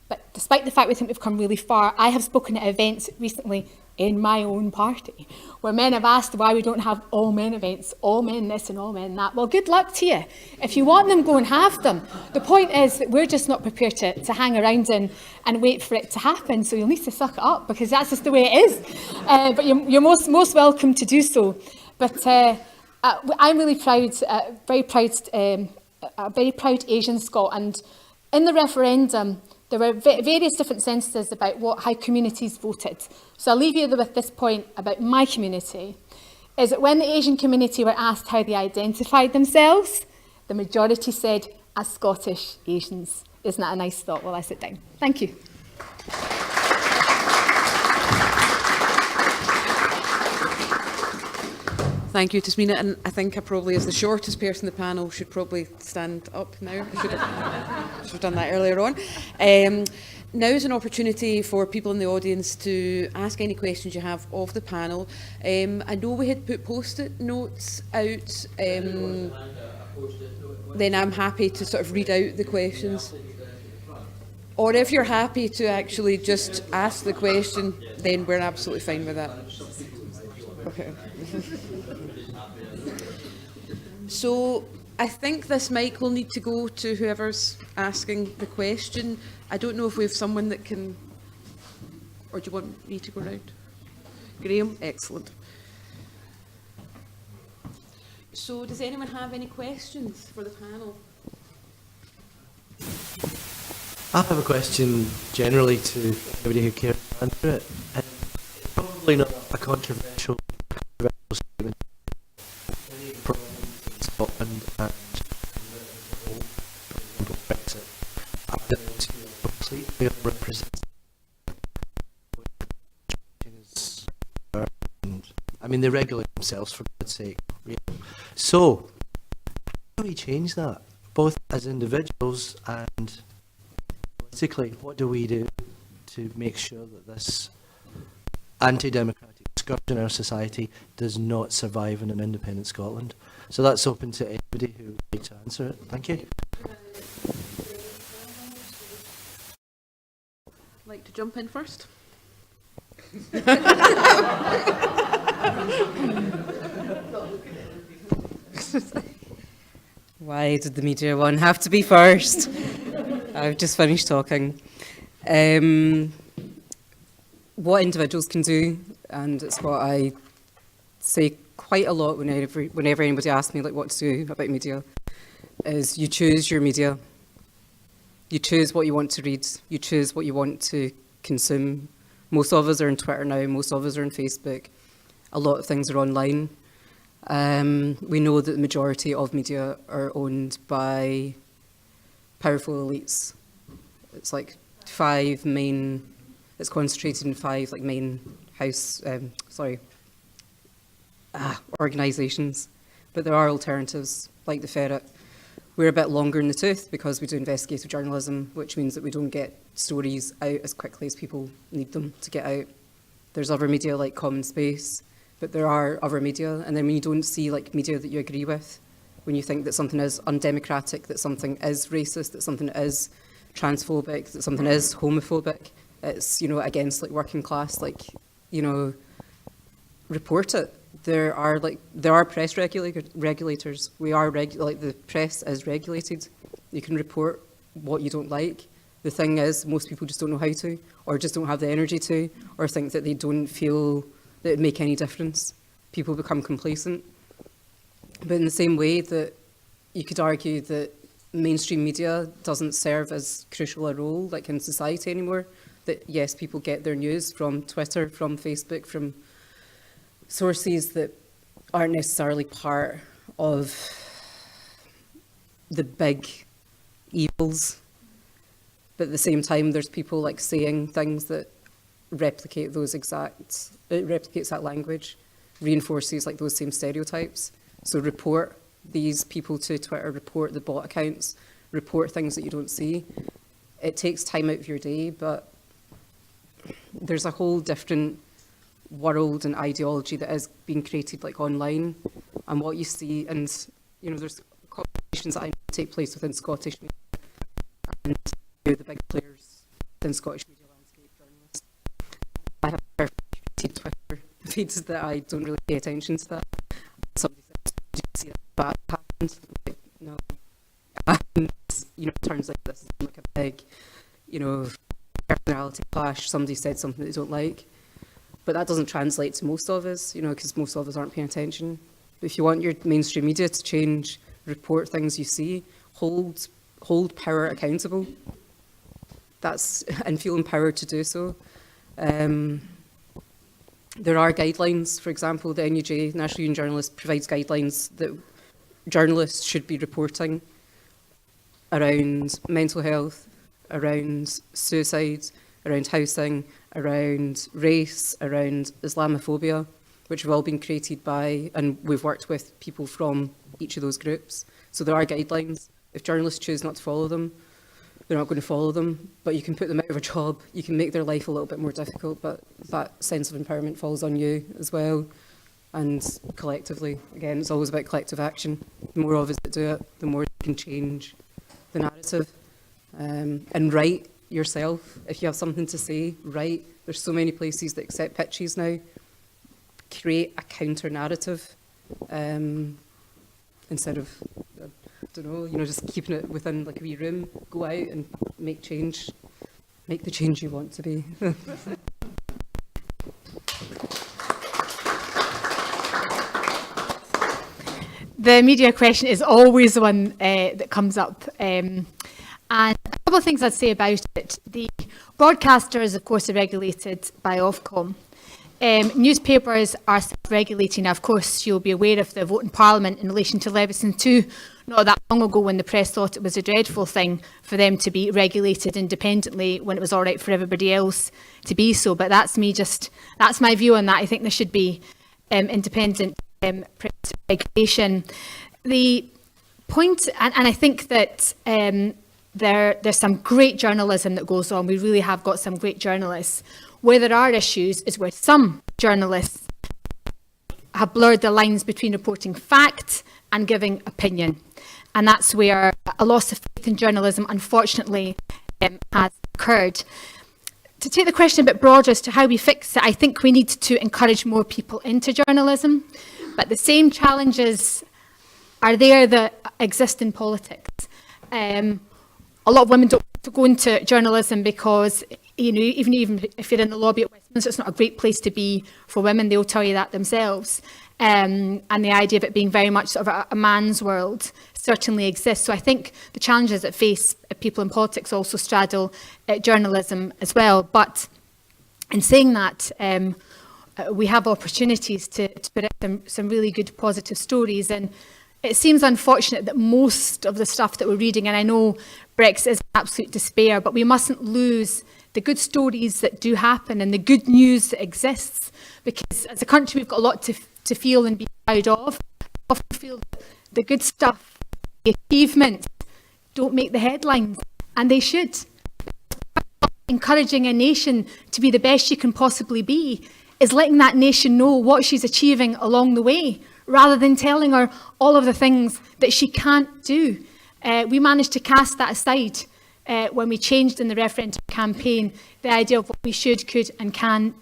But despite the fact we think we've come really far, I have spoken at events recently in my own party where men have asked why we don't have all men events, all men this and all men that. Well, good luck to you. If you want them, go and have them. The point is that we're just not prepared to hang around and wait for it to happen. So you'll need to suck it up, because that's just the way it is. But you're most welcome to do so. But I'm really proud, a very proud Asian Scot. And in the referendum, there were various different censuses about how communities voted. So I'll leave you with this point about my community, is that when the Asian community were asked how they identified themselves, the majority said as Scottish Asians. Isn't that a nice thought while I sit down? Thank you. Thank you, Tasmina. And I think I probably, as the shortest person in the panel, should probably stand up now. I should have done that earlier on. Now is an opportunity for people in the audience to ask any questions you have of the panel. I know we had put post-it notes out. Then I'm happy to sort of read out the questions. Or if you're happy to actually just ask the question, then we're absolutely fine with that. Okay. So I think this mic will need to go to whoever's asking the question. I don't know if we have someone that can, or do you want me to go round? Graham, excellent. So does anyone have any questions for the panel? I have a question generally to anybody who cares to answer it. It's probably not a controversial statement. Many problems in Scotland and Brexit are down to completely unrepresented. I mean, they regulate themselves, for God's sake. So, how do we change that, both as individuals and politically? What do we do to make sure that this anti-democratic discouraged in our society does not survive in an independent Scotland. So that's open to anybody who would like to answer it. Thank you. Like to jump in first? Why did the media one have to be first? I've just finished talking. What individuals can do, and it's what I say quite a lot whenever anybody asks me like what to do about media, is you choose your media. You choose what you want to read. You choose what you want to consume. Most of us are on Twitter now. Most of us are on Facebook. A lot of things are online. We know that the majority of media are owned by powerful elites. It's like it's concentrated in 5 like main organisations. But there are alternatives, like the Ferret. We're a bit longer in the tooth because we do investigative journalism, which means that we don't get stories out as quickly as people need them to get out. There's other media like Common Space, but there are other media, and then when you don't see like media that you agree with, when you think that something is undemocratic, that something is racist, that something is transphobic, that something is homophobic, it's, you know, against like working class, like, you know, report it. There are press regulators. We are like the press is regulated. You can report what you don't like. The thing is, most people just don't know how to, or just don't have the energy to, or think that they don't feel that it make any difference. People become complacent. But in the same way that you could argue that mainstream media doesn't serve as crucial a role like in society anymore, that yes, people get their news from Twitter, from Facebook, from sources that aren't necessarily part of the big evils. But at the same time, there's people like saying things that replicate that language, reinforces like those same stereotypes. So report these people to Twitter, report the bot accounts, report things that you don't see. It takes time out of your day, but there's a whole different world and ideology that is being created like online, and what you see, and you know, there's conversations that I know take place within Scottish media and the big players within Scottish media landscape, journalists. I have a perfect Twitter feeds that I don't really pay attention to that. Somebody says, "Did you see that bad happened?" Like, no. And you know, it turns like this, like a big, you know, personality clash. Somebody said something that they don't like. But that doesn't translate to most of us, you know, because most of us aren't paying attention. But if you want your mainstream media to change, report things you see, hold power accountable, and feel empowered to do so. There are guidelines. For example, the NUJ, National Union of Journalists, provides guidelines that journalists should be reporting around mental health, around suicide, around housing, around race, around Islamophobia, which have all been created by, and we've worked with people from each of those groups. So there are guidelines. If journalists choose not to follow them, they're not going to follow them, but you can put them out of a job, you can make their life a little bit more difficult, but that sense of empowerment falls on you as well. And collectively, again, it's always about collective action. The more of us that do it, the more you can change the narrative. And write yourself. If you have something to say, write. There's so many places that accept pitches now. Create a counter narrative instead of, I don't know, you know, just keeping it within like a wee room. Go out and make change. Make the change you want to be. The media question is always the one that comes up. And a couple of things I'd say about it. The broadcasters, of course, are regulated by Ofcom. Newspapers are self-regulating. Now, of course, you'll be aware of the vote in Parliament in relation to Leveson 2, not that long ago, when the press thought it was a dreadful thing for them to be regulated independently when it was all right for everybody else to be so. But that's my view on that. I think there should be independent press regulation. The point, and I think that there's some great journalism that goes on. We really have got some great journalists. Where there are issues is where some journalists have blurred the lines between reporting fact and giving opinion. And that's where a loss of faith in journalism, unfortunately, has occurred. To take the question a bit broader as to how we fix it, I think we need to encourage more people into journalism, but the same challenges are there that exist in politics. A lot of women don't want to go into journalism because, you know, even if you're in the lobby at Westminster, it's not a great place to be for women. They'll tell you that themselves. And the idea of it being very much sort of a man's world certainly exists. So I think the challenges that face people in politics also straddle journalism as well. But in saying that, we have opportunities to put out some really good positive stories. And it seems unfortunate that most of the stuff that we're reading, and I know Brexit is absolute despair, but we mustn't lose the good stories that do happen and the good news that exists, because as a country we've got a lot to feel and be proud of. I often feel that the good stuff, the achievements, don't make the headlines, and they should. Encouraging a nation to be the best she can possibly be is letting that nation know what she's achieving along the way, rather than telling her all of the things that she can't do. We managed to cast that aside when we changed in the referendum campaign the idea of what we should, could and can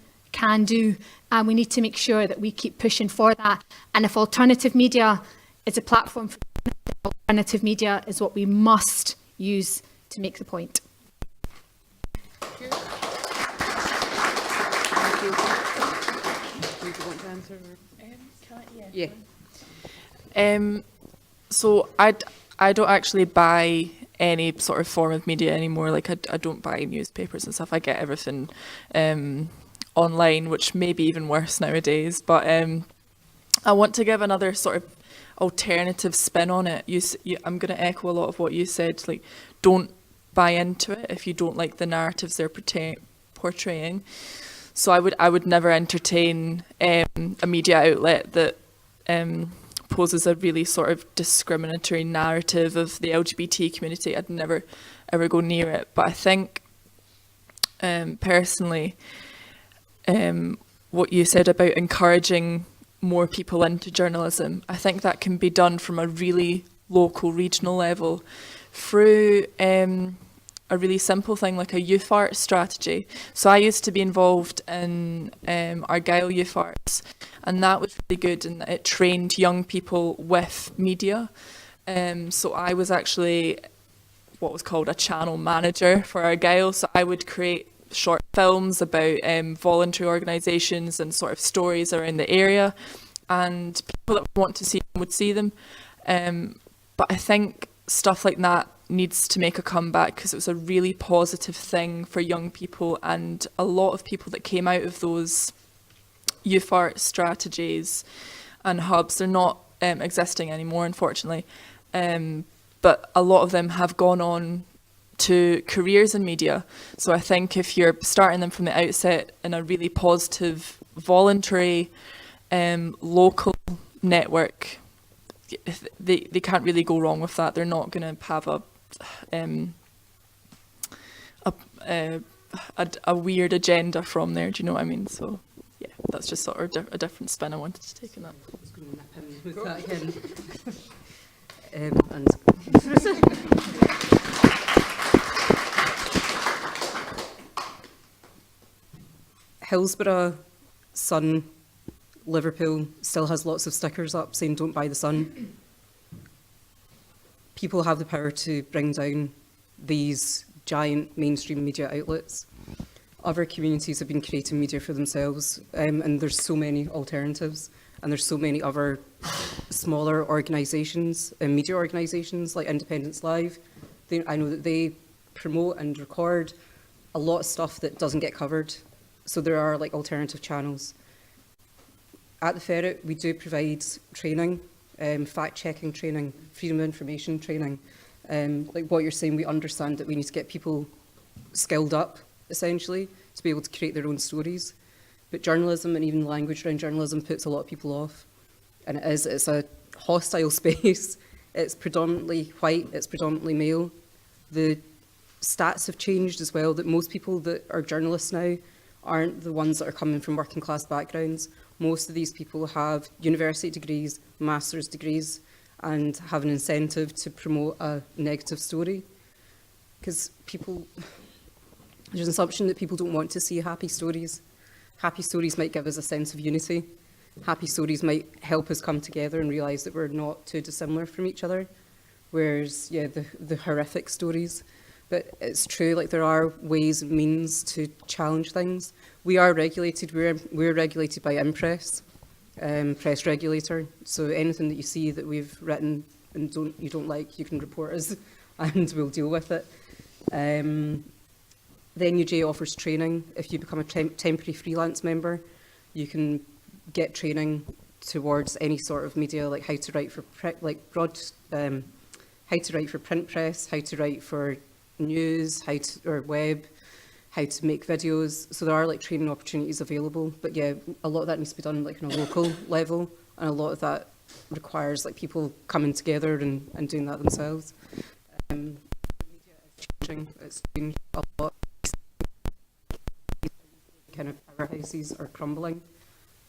do. And we need to make sure that we keep pushing for that. And if alternative media is a platform for alternative media is what we must use to make the point. Do you want to answer? Yeah. So I don't actually buy any sort of form of media anymore. Like I don't buy newspapers and stuff. I get everything online, which may be even worse nowadays. But I want to give another sort of alternative spin on it. I'm going to echo a lot of what you said. Like, don't buy into it if you don't like the narratives they're portraying. So I would never entertain a media outlet that poses a really sort of discriminatory narrative of the LGBT community. I'd never ever go near it. But I think personally, what you said about encouraging more people into journalism, I think that can be done from a really local, regional level through a really simple thing like a youth arts strategy. So I used to be involved in Argyll Youth Arts, and that was really good, and it trained young people with media. So I was actually what was called a channel manager for Argyll. So I would create short films about voluntary organisations and sort of stories around the area, and people that want to see them would see them. But I think stuff like that needs to make a comeback because it was a really positive thing for young people, and a lot of people that came out of those youth art strategies and hubs, they're not existing anymore, unfortunately. But a lot of them have gone on to careers in media. So I think if you're starting them from the outset in a really positive, voluntary, local network, they can't really go wrong with that. They're not going to have a weird agenda from there. Do you know what I mean? So yeah, that's just sort of a different spin I wanted to take on that. I was going to nip in with that again. Hillsborough, Sun, Liverpool still has lots of stickers up saying don't buy the Sun. People have the power to bring down these giant mainstream media outlets. Other communities have been creating media for themselves, and there's so many alternatives, and there's so many other smaller organisations, media organisations like Independence Live. I know that they promote and record a lot of stuff that doesn't get covered. So there are like alternative channels. At the Ferret, we do provide training, fact-checking training, freedom of information training. Like what you're saying, we understand that we need to get people skilled up, essentially, to be able to create their own stories. But journalism and even language around journalism puts a lot of people off. And it's a hostile space. It's predominantly white, it's predominantly male. The stats have changed as well, that most people that are journalists now aren't the ones that are coming from working class backgrounds. Most of these people have university degrees, master's degrees, and have an incentive to promote a negative story. Because there's an assumption that people don't want to see happy stories. Happy stories might give us a sense of unity. Happy stories might help us come together and realise that we're not too dissimilar from each other. Whereas, yeah, the horrific stories. But it's true, like, there are ways and means to challenge things. We are regulated. We're regulated by Impress, press regulator. So anything that you see that we've written and you don't like, you can report us, and we'll deal with it. The NUJ offers training. If you become a temporary freelance member, you can get training towards any sort of media, like how to write for how to write for print press, how to write for news, or web, how to make videos. So there are like training opportunities available. But yeah, a lot of that needs to be done like on a local level, and a lot of that requires like people coming together and doing that themselves. The media is changing. It's changed a lot. Kind of powerhouses are crumbling,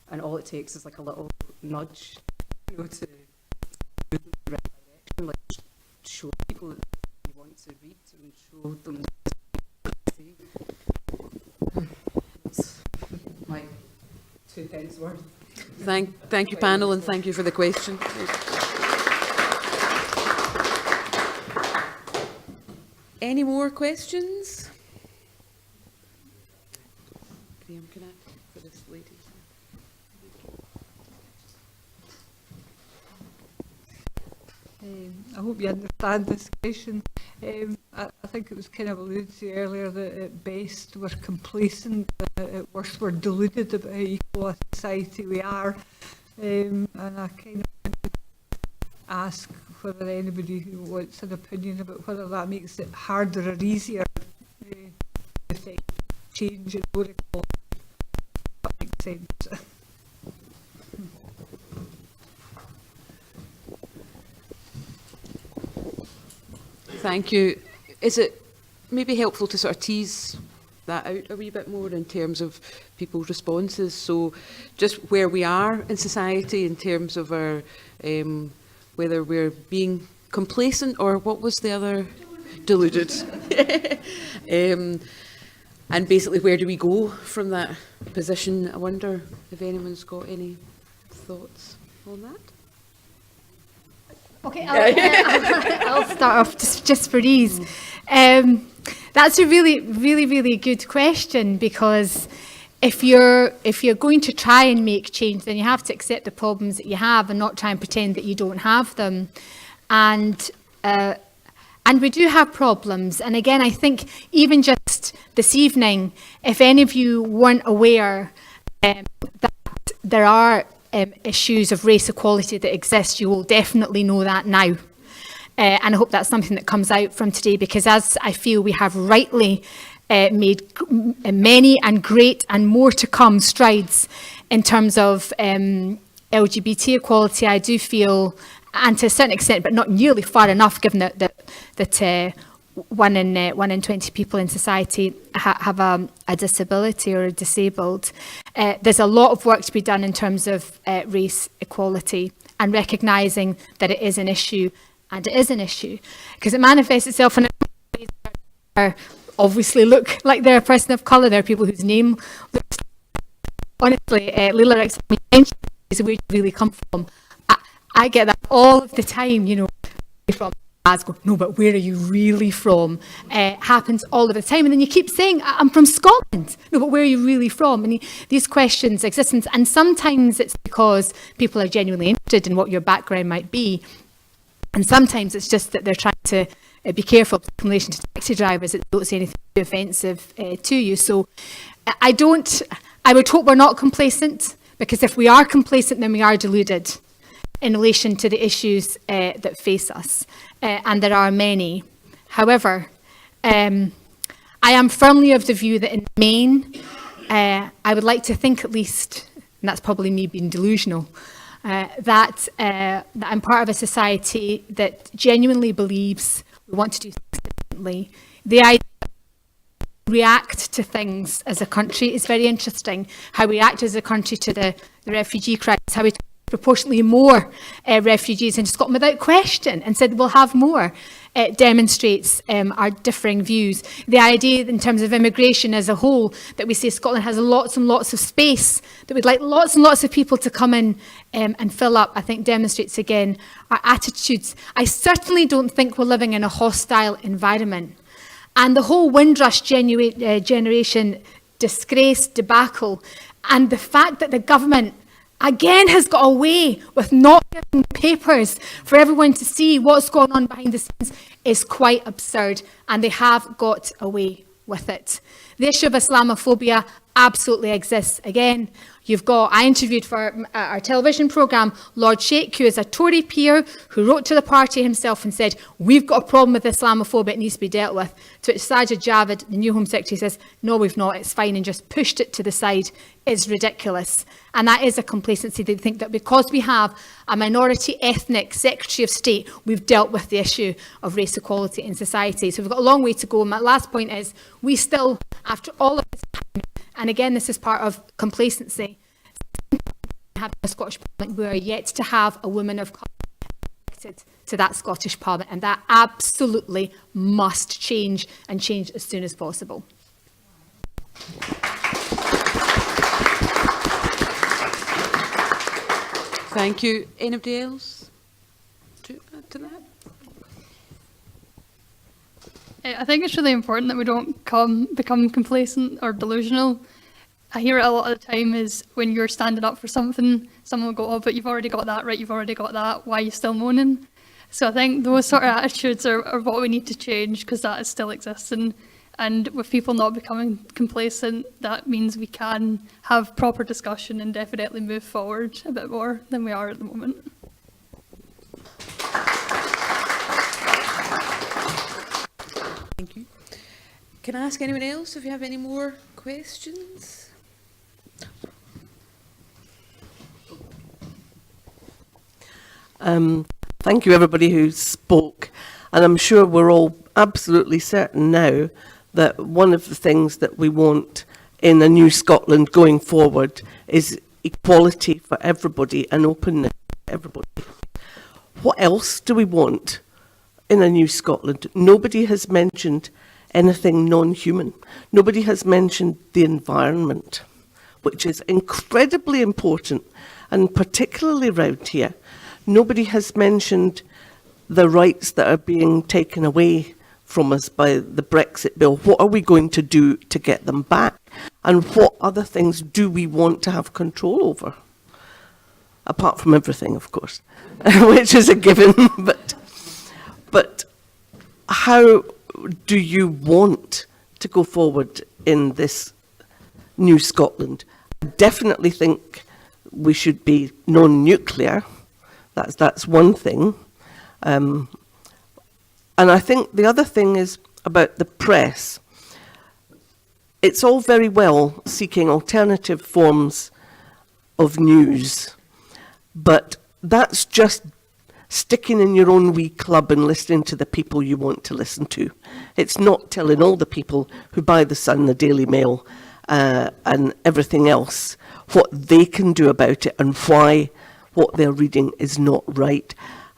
and all it takes is like a little nudge, you know, to move in the right direction, like show people that you want to read and show them to see. That's my 2 pence worth. Thank you, panel, and thank you for the question. Any more questions? Graham, can I, for this lady? I hope you understand this question. I think it was kind of alluded to earlier that at best we're complacent, at worst we're deluded about how equal a society we are. And I kind of ask whether anybody who wants an opinion about whether that makes it harder or easier to affect change in more equality. That makes sense. Thank you. Is it maybe helpful to sort of tease that out a wee bit more in terms of people's responses? So just where we are in society in terms of our, whether we're being complacent or what was the other? Deluded. And basically where do we go from that position? I wonder if anyone's got any thoughts on that? Okay, I'll start off just for ease. That's a really good question, because if you're going to try and make change, then you have to accept the problems that you have and not try and pretend that you don't have them. And we do have problems. And again, I think even just this evening, if any of you weren't aware that there are issues of race equality that exist, you will definitely know that now. And I hope that's something that comes out from today, because as I feel we have rightly made many and great and more to come strides in terms of LGBT equality, I do feel, and to a certain extent, but not nearly far enough, given that 1 in 20 people in society have a disability or are disabled. There's a lot of work to be done in terms of race equality and recognising that it is an issue, and it is an issue because it manifests itself in ways that obviously look like they're a person of colour. There are people whose name looks, honestly, Layla-Roxanne is where you really come from. I get that all of the time, you know, from Glasgow. No, but where are you really from? Happens all of the time. And then you keep saying, I'm from Scotland. No, but where are you really from? And these questions exist. And sometimes it's because people are genuinely interested in what your background might be. And sometimes it's just that they're trying to be careful in relation to taxi drivers that don't say anything too offensive to you. So I would hope we're not complacent, because if we are complacent, then we are deluded in relation to the issues that face us, and there are many. However, I am firmly of the view that in the main, I would like to think at least, and that's probably me being delusional, that I'm part of a society that genuinely believes we want to do things differently. The idea react to things as a country is very interesting. How we act as a country to the refugee crisis, how we proportionately more refugees into Scotland without question and said we'll have more. It demonstrates our differing views. The idea in terms of immigration as a whole, that we say Scotland has lots and lots of space, that we'd like lots and lots of people to come in and fill up, I think demonstrates again our attitudes. I certainly don't think we're living in a hostile environment. And the whole Windrush generation disgrace, debacle, and the fact that the government again has got away with not giving papers for everyone to see what's going on behind the scenes is quite absurd, and they have got away with it. The issue of Islamophobia absolutely exists. Again, I interviewed for our television programme Lord Sheikh, who is a Tory peer who wrote to the party himself and said, we've got a problem with Islamophobia, it needs to be dealt with. To which Sajid Javid, the new Home Secretary, says, no, we've not, it's fine, and just pushed it to the side is ridiculous. And that is a complacency. They think that because we have a minority ethnic Secretary of State, we've dealt with the issue of race equality in society. So we've got a long way to go. And my last point is, we still, after all of this time, and again, this is part of complacency, have a Scottish Parliament, we are yet to have a woman of colour elected to that Scottish Parliament, and that absolutely must change, and change as soon as possible. Thank you. Anybody else to add to that? I think it's really important that we don't become complacent or delusional. I hear it a lot of the time is when you're standing up for something, someone will go, oh, but you've already got that, right, you've already got that, why are you still moaning? So I think those sort of attitudes are what we need to change, because that is still existing. And with people not becoming complacent, that means we can have proper discussion and definitely move forward a bit more than we are at the moment. Thank you. Can I ask anyone else if you have any more questions? Thank you everybody who spoke, and I'm sure we're all absolutely certain now that one of the things that we want in a new Scotland going forward is equality for everybody and openness for everybody. What else do we want in a new Scotland? Nobody has mentioned anything non-human. Nobody has mentioned the environment, which is incredibly important, and particularly round here. Nobody has mentioned the rights that are being taken away from us by the Brexit bill. What are we going to do to get them back? And what other things do we want to have control over? Apart from everything, of course, which is a given. But how do you want to go forward in this new Scotland? I definitely think we should be non-nuclear. That's one thing. And I think the other thing is about the press. It's all very well seeking alternative forms of news, but that's just sticking in your own wee club and listening to the people you want to listen to. It's not telling all the people who buy the Sun, the Daily Mail, and everything else what they can do about it and why what they're reading is not right.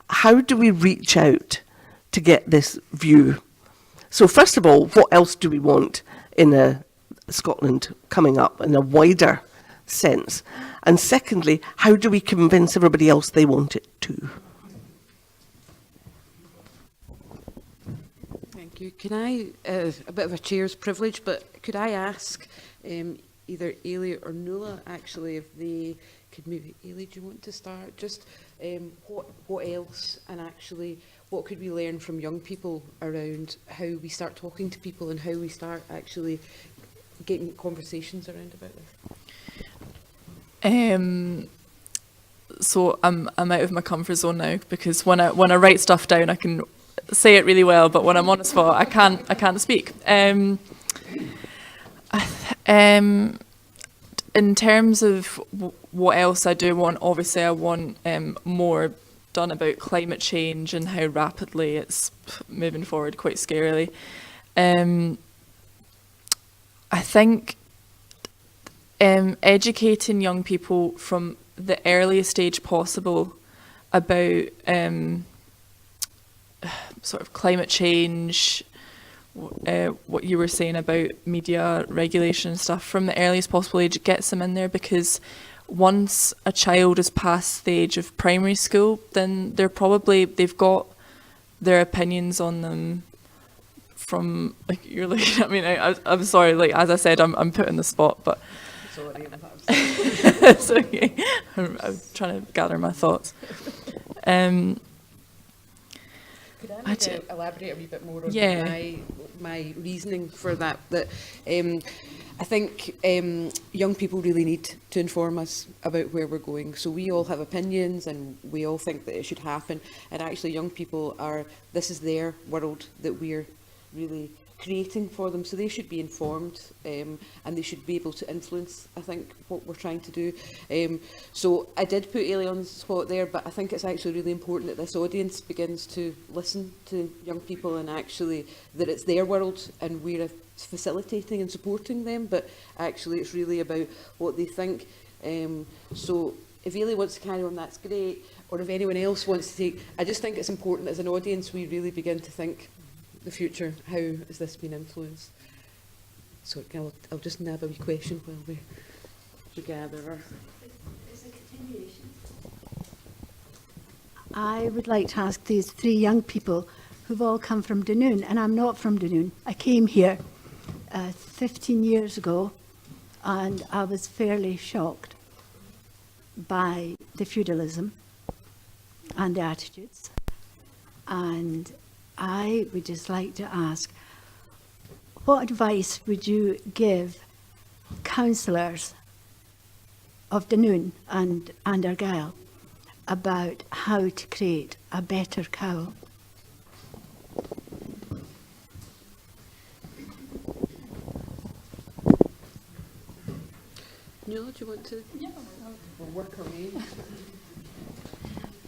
How do we reach out to get this view? So first of all, what else do we want in a Scotland coming up in a wider sense? And secondly, how do we convince everybody else they want it too? Thank you. Can I, a bit of a chair's privilege, but could I ask either Ailey or Nuala actually if they could maybe, Ailey, do you want to start? Just what else, and actually what could we learn from young people around how we start talking to people and how we start actually getting conversations around about this? So I'm out of my comfort zone now, because when I write stuff down I can say it really well, but when I'm on the spot I can't speak. In terms of what else I do want, obviously I want more done about climate change and how rapidly it's moving forward quite scarily. I think educating young people from the earliest stage possible about sort of climate change, what you were saying about media regulation and stuff, from the earliest possible age, gets them in there, because once a child is past the age of primary school, then they've got their opinions on them from, like, you're looking at me now, I'm sorry, like, as I said, I'm put in the spot, but Sorry, it's okay. I'm trying to gather my thoughts. Could I elaborate a wee bit more on my reasoning for that? That I think young people really need to inform us about where we're going. So we all have opinions and we all think that it should happen. And actually young people this is their world that we're really creating for them. So they should be informed and they should be able to influence, I think, what we're trying to do. So I did put Ailey on the spot there, but I think it's actually really important that this audience begins to listen to young people, and actually that it's their world and we're facilitating and supporting them, but actually it's really about what they think. So if Ailey wants to carry on, that's great, or if anyone else wants to take, I just think it's important as an audience we really begin to think the future, how has this been influenced? So I'll just nab a wee question while we gather. I would like to ask these three young people who've all come from Dunoon, and I'm not from Dunoon. I came here 15 years ago, and I was fairly shocked by the feudalism and the attitudes. And I would just like to ask, what advice would you give councillors of Dunoon and Argyll about how to create a better Cowell? Nuala, do you want to work our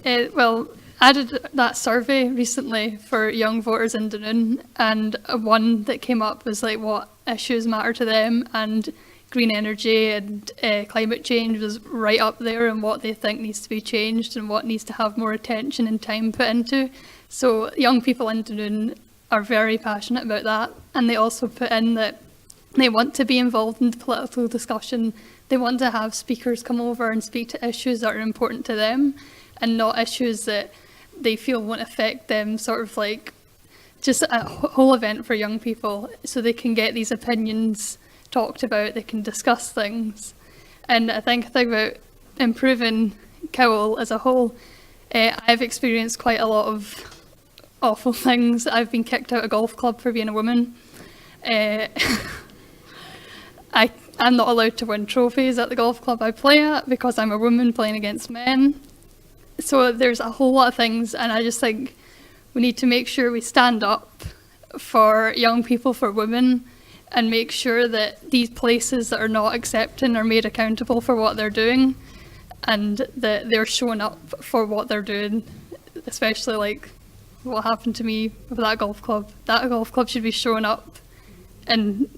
way? Well, I did that survey recently for young voters in Dunoon, and one that came up was like what issues matter to them, and green energy and climate change was right up there, and what they think needs to be changed and what needs to have more attention and time put into. So young people in Dunoon are very passionate about that, and they also put in that they want to be involved in the political discussion. They want to have speakers come over and speak to issues that are important to them, and not issues that they feel won't affect them, sort of like just a whole event for young people, so they can get these opinions talked about, they can discuss things. And I think about improving Cowell as a whole, I've experienced quite a lot of awful things. I've been kicked out of a golf club for being a woman. I'm not allowed to win trophies at the golf club I play at because I'm a woman playing against men. So there's a whole lot of things, and I just think we need to make sure we stand up for young people, for women, and make sure that these places that are not accepting are made accountable for what they're doing, and that they're showing up for what they're doing, especially like what happened to me with that golf club. That golf club should be showing up and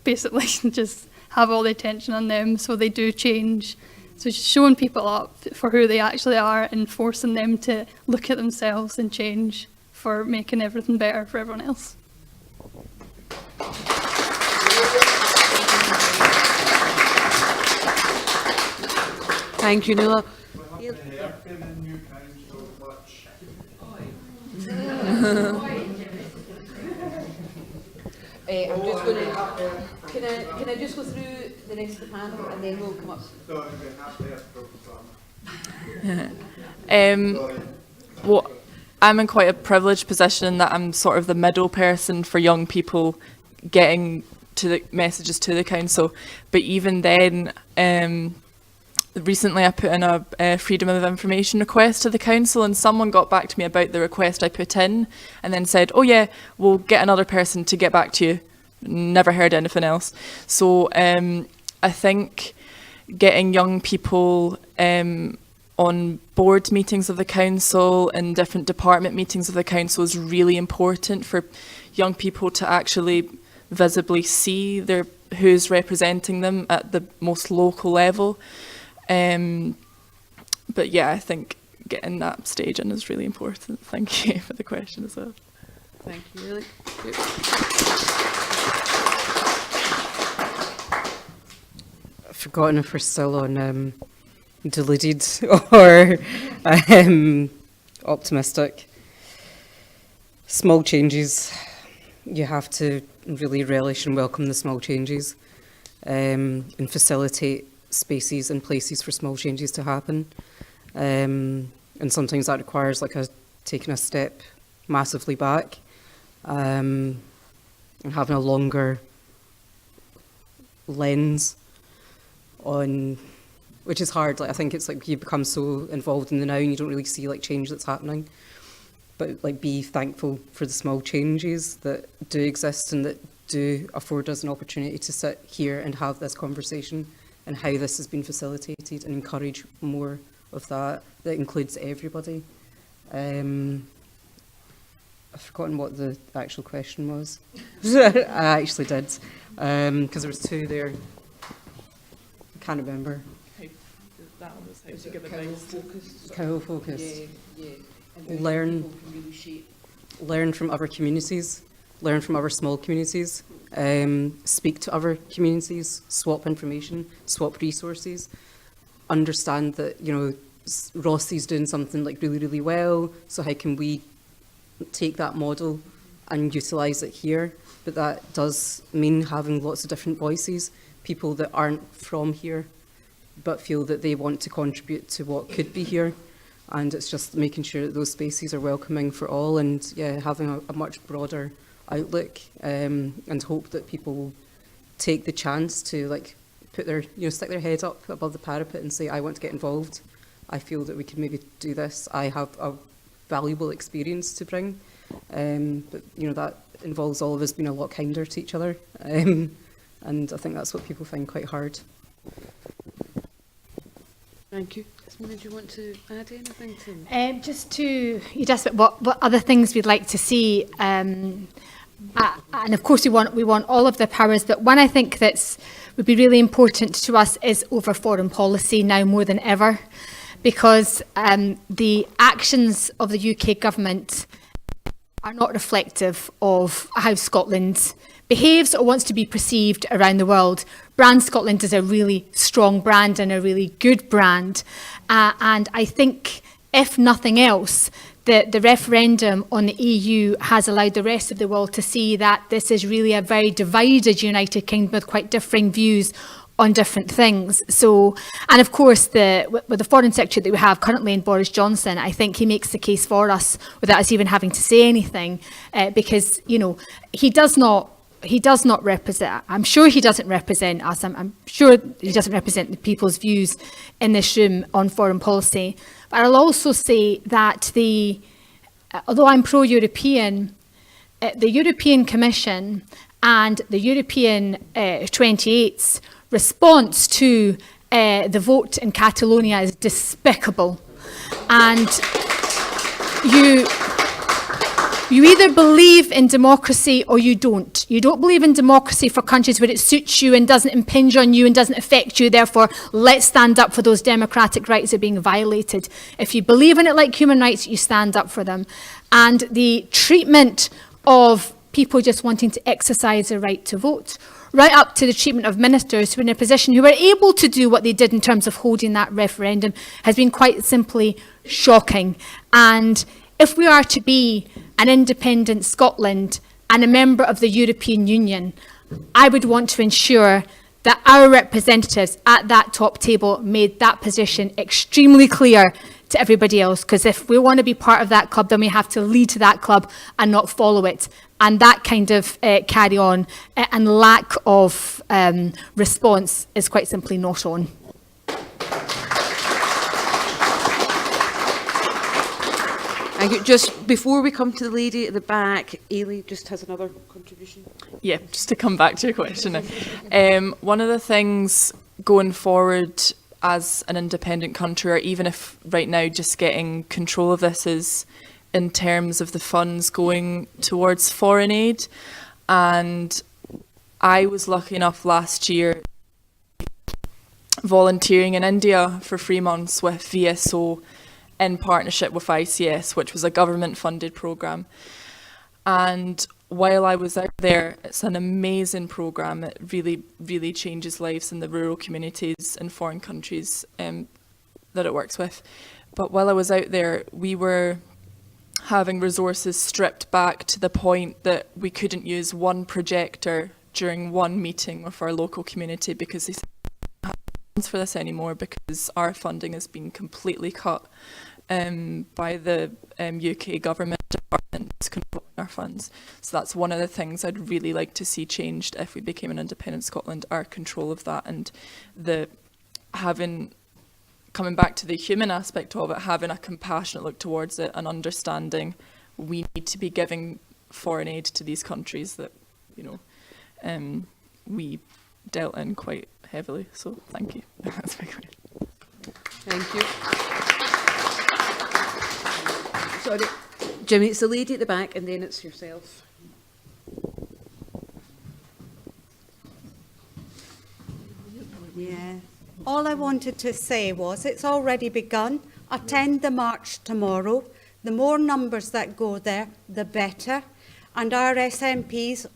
basically just have all the attention on them so they do change. So just showing people up for who they actually are and forcing them to look at themselves and change for making everything better for everyone else. Thank you, Nuala. I'm just going to. Can I just go through the rest of the panel and then we'll come up? Well, I'm in quite a privileged position in that I'm sort of the middle person for young people getting to the messages to the council. But even then, recently I put in a freedom of information request to the council, and someone got back to me about the request I put in and then said, oh yeah, we'll get another person to get back to you. Never heard anything else. So I think getting young people on board meetings of the council and different department meetings of the council is really important for young people to actually visibly see who's representing them at the most local level. But yeah, I think getting that stage in is really important. Thank you for the question as well. Thank you, Lily. I've forgotten if we're still on deluded or optimistic. Small changes. You have to really relish and welcome the small changes, and facilitate spaces and places for small changes to happen. And sometimes that requires like taking a step massively back, and having a longer lens on, which is hard. Like, I think it's like you become so involved in the now and you don't really see like change that's happening. But like, be thankful for the small changes that do exist and that do afford us an opportunity to sit here and have this conversation, and how this has been facilitated, and encourage more of that includes everybody. I've forgotten what the actual question was. I actually did, because there was two there. I can't remember. That one was how to give advice. Cow focus. Yeah. Learn from other communities, learn from other small communities, speak to other communities, swap information, swap resources, understand that, you know, Rossi's doing something like really, really well, so how can we take that model and utilise it here? But that does mean having lots of different voices, people that aren't from here but feel that they want to contribute to what could be here. And it's just making sure that those spaces are welcoming for all, and yeah, having a much broader outlook, and hope that people will take the chance to like put their, you know, stick their head up above the parapet and say, I want to get involved. I feel that we could maybe do this. I have a valuable experience to bring. But you know, that involves all of us being a lot kinder to each other. And I think that's what people find quite hard. Thank you. Did you want to add anything to? Just to, you just what other things we'd like to see, and of course we want all of the powers. But one I think that's would be really important to us is over foreign policy now more than ever, because the actions of the UK government are not reflective of how Scotland behaves or wants to be perceived around the world. Brand Scotland is a really strong brand and a really good brand. And I think, if nothing else, the referendum on the EU has allowed the rest of the world to see that this is really a very divided United Kingdom with quite differing views on different things. So, and of course, with the Foreign Secretary that we have currently in Boris Johnson, I think he makes the case for us without us even having to say anything, because, you know, he does not represent, I'm sure he doesn't represent us, I'm sure he doesn't represent the people's views in this room on foreign policy. But I'll also say that although I'm pro-European, the European Commission and the European 28's response to the vote in Catalonia is despicable. And you either believe in democracy or you don't. You don't believe in democracy for countries where it suits you and doesn't impinge on you and doesn't affect you. Therefore, let's stand up for those democratic rights that are being violated. If you believe in it like human rights, you stand up for them. And the treatment of people just wanting to exercise their right to vote, right up to the treatment of ministers who are in a position who were able to do what they did in terms of holding that referendum, has been quite simply shocking. And if we are to be an independent Scotland and a member of the European Union, I would want to ensure that our representatives at that top table made that position extremely clear to everybody else, because if we want to be part of that club, then we have to lead to that club and not follow it. And that kind of carry on and lack of response is quite simply not on. Thank you. Just before we come to the lady at the back, Ailey just has another contribution. Yeah, just to come back to your question. One of the things going forward as an independent country, or even if right now just getting control of this, is in terms of the funds going towards foreign aid. And I was lucky enough last year volunteering in India for 3 months with VSO in partnership with ICS, which was a government-funded programme. And while I was out there, it's an amazing programme. It really, really changes lives in the rural communities in foreign countries that it works with. But while I was out there, we were having resources stripped back to the point that we couldn't use one projector during one meeting with our local community because they said we don't have funds for this anymore because our funding has been completely cut by the UK government department controlling our funds. So that's one of the things I'd really like to see changed if we became an independent Scotland, our control of that, and coming back to the human aspect of it, having a compassionate look towards it and understanding we need to be giving foreign aid to these countries that, we dealt in quite heavily. So thank you. That's my question. Thank you. Sorry, Jimmy, it's the lady at the back and then it's yourself. Yeah. All I wanted to say was it's already begun. Attend the march tomorrow. The more numbers that go there, the better. And our MPs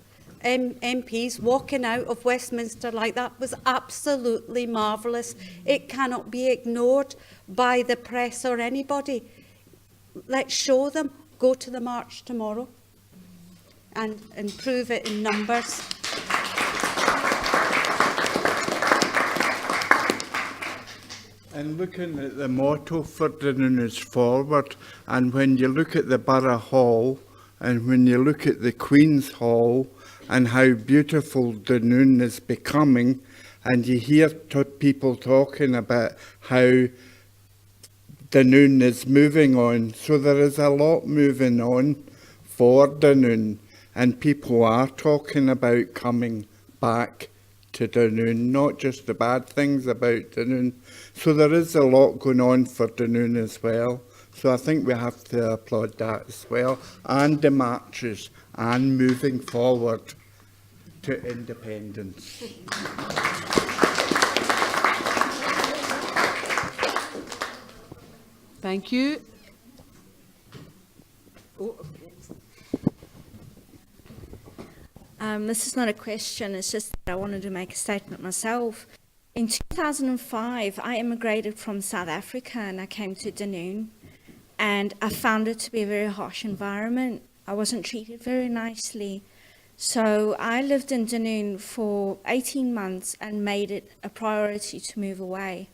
walking out of Westminster like that was absolutely marvellous. It cannot be ignored by the press or anybody. Let's show them. Go to the march tomorrow and improve it in numbers. And looking at the motto for Dunoon is forward, and when you look at the Borough Hall and when you look at the Queen's Hall and how beautiful Dunoon is becoming, and you hear people talking about how Dunoon is moving on. So there is a lot moving on for Dunoon, and people are talking about coming back to Dunoon, not just the bad things about Dunoon. So there is a lot going on for Dunoon as well. So I think we have to applaud that as well, and the marches, and moving forward to independence. Thank you. This is not a question, it's just that I wanted to make a statement myself. In 2005, I immigrated from South Africa and I came to Dunoon, and I found it to be a very harsh environment. I wasn't treated very nicely. So I lived in Dunoon for 18 months and made it a priority to move away.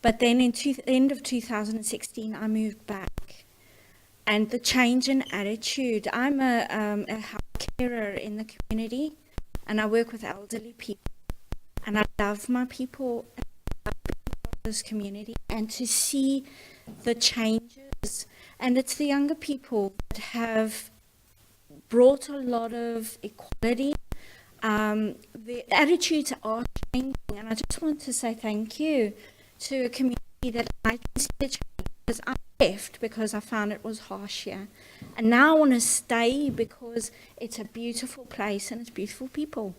But then in the end of 2016, I moved back. And the change in attitude, I'm a health carer in the community, and I work with elderly people. And I love my people, and I love people of this community, and to see the changes. And it's the younger people that have brought a lot of equality. The attitudes are changing, and I just want to say thank you to a community that I can see the change, because I left because I found it was harsh here. And now I want to stay because it's a beautiful place and it's beautiful people.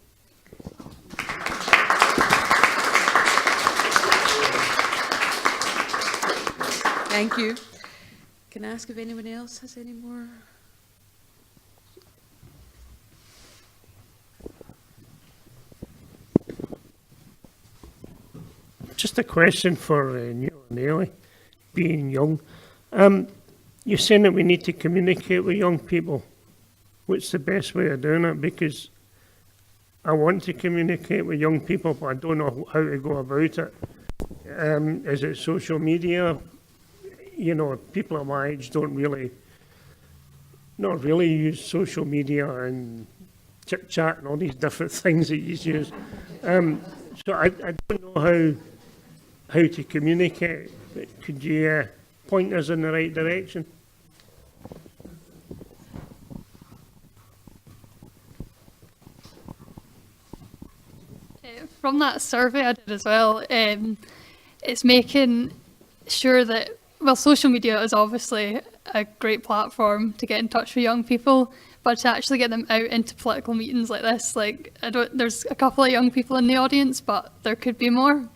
Thank you. Can I ask if anyone else has any more? Just a question for Neil and Ailey, being young. You're saying that we need to communicate with young people. What's the best way of doing it? Because I want to communicate with young people, but I don't know how to go about it. Is it social media? You know, people of my age not really use social media and chit-chat and all these different things that you use. So I don't know how to communicate. Could you point us in the right direction? From that survey I did as well, it's making sure that, well, social media is obviously a great platform to get in touch with young people, but to actually get them out into political meetings like this, like there's a couple of young people in the audience, but there could be more.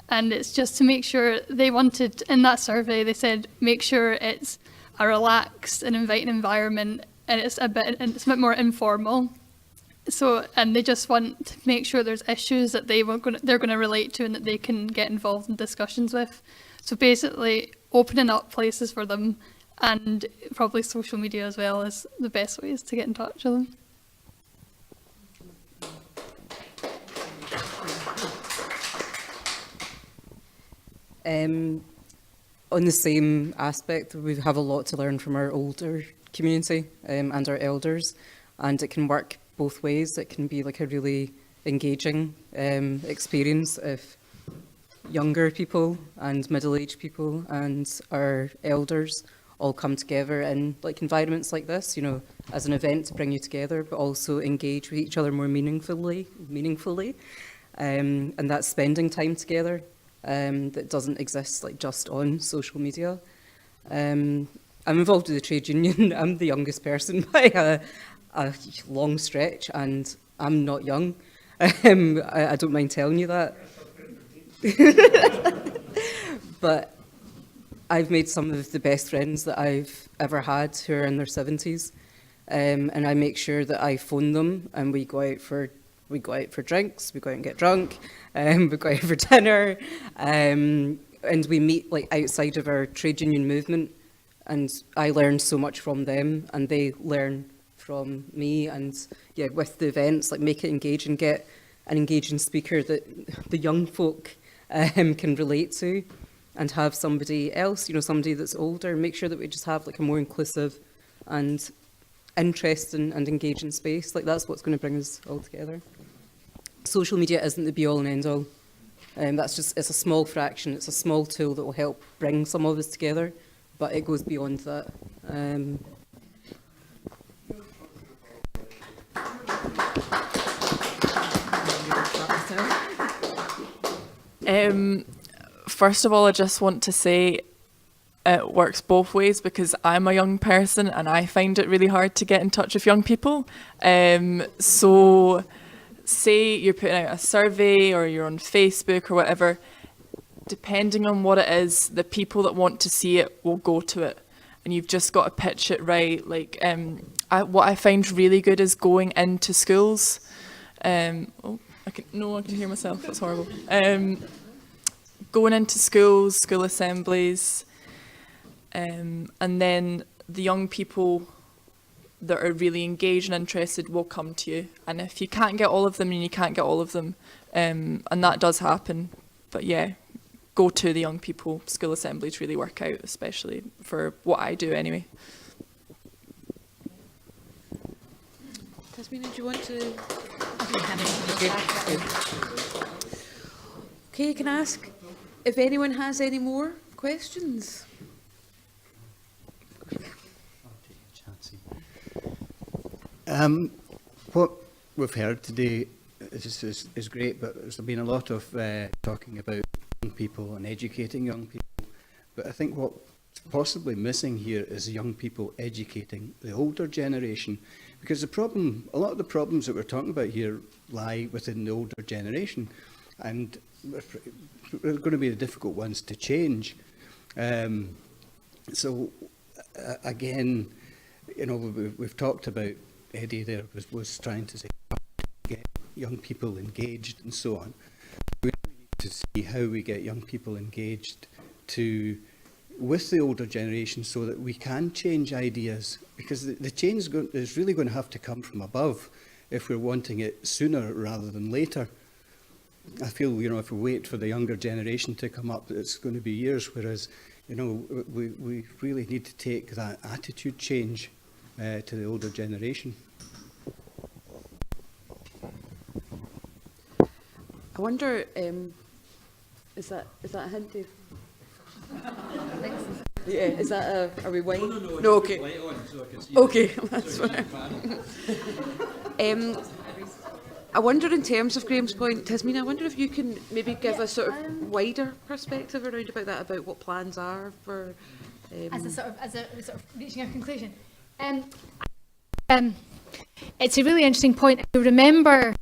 And it's just to make sure, they wanted, in that survey, they said, make sure it's a relaxed and inviting environment, and it's a bit more informal. So, and they just want to make sure there's issues that they're going to relate to and that they can get involved in discussions with. So basically, opening up places for them, and probably social media as well, is the best ways to get in touch with them. On the same aspect, we have a lot to learn from our older community and our elders, and it can work both ways. It can be like a really engaging experience if younger people and middle-aged people and our elders all come together in like environments like this, you know, as an event to bring you together, but also engage with each other more meaningfully, and that's spending time together. That doesn't exist like just on social media. I'm involved with the trade union. I'm the youngest person by a long stretch, and I'm not young. I don't mind telling you that. But I've made some of the best friends that I've ever had who are in their 70s, and I make sure that I phone them and we go out for drinks, we go out and get drunk, we go out for dinner, and we meet like outside of our trade union movement, and I learn so much from them and they learn from me. And yeah, with the events, like make it engaging, get an engaging speaker that the young folk can relate to, and have somebody else, you know, somebody that's older. Make sure that we just have like a more inclusive and interesting and engaging space. Like that's what's going to bring us all together. Social media isn't the be all and end all. It's a small fraction. It's a small tool that will help bring some of us together, but it goes beyond that. First of all, I just want to say it works both ways, because I'm a young person and I find it really hard to get in touch with young people. So say you're putting out a survey or you're on Facebook or whatever, depending on what it is, the people that want to see it will go to it, and you've just got to pitch it right. Like what I find really good is going into schools. I can hear myself, that's horrible. Going into schools, school assemblies, and then the young people that are really engaged and interested will come to you. And if you can't get all of them, then you can't get all of them, and that does happen. But yeah, go to the young people. School assemblies really work out, especially for what I do anyway. Tasmina, do you want to? Okay, can I ask if anyone has any more questions? What we've heard today is great, but there's been a lot of talking about young people and educating young people. But I think what's possibly missing here is young people educating the older generation, because a lot of the problems that we're talking about here lie within the older generation, and they're going to be the difficult ones to change. So again, you know, we've talked about, Eddie there was trying to say get young people engaged and so on. We need to see how we get young people engaged with the older generation so that we can change ideas, because the change is really going to have to come from above if we're wanting it sooner rather than later. I feel, you know, if we wait for the younger generation to come up, it's going to be years, whereas, you know, we really need to take that attitude change to the older generation. I wonder, is that a hint, Dave? Yeah, is that are we waiting? No, okay. Okay, that's fine. I wonder, in terms of Graham's point, Tasmina, I wonder if you can maybe give a sort of wider perspective around about that, about what plans are for... As a sort of reaching a conclusion. It's a really interesting point. I remember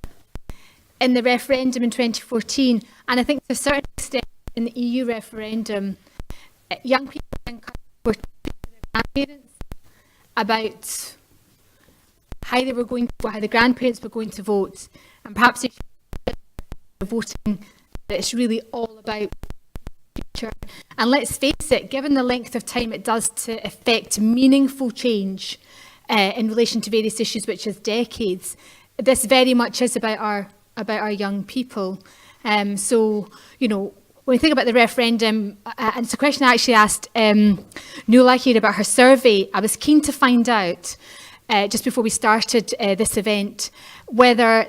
in the referendum in 2014, and I think to a certain extent in the EU referendum, young people were talking to their grandparents about how they were going to vote, how the grandparents were going to vote, and perhaps if you're voting, that it's really all about the future. And let's face it, given the length of time it does to effect meaningful change in relation to various issues, which is decades, this very much is about our young people. So, you know, when we think about the referendum, and it's a question I actually asked Nuala here about her survey, I was keen to find out, just before we started this event, whether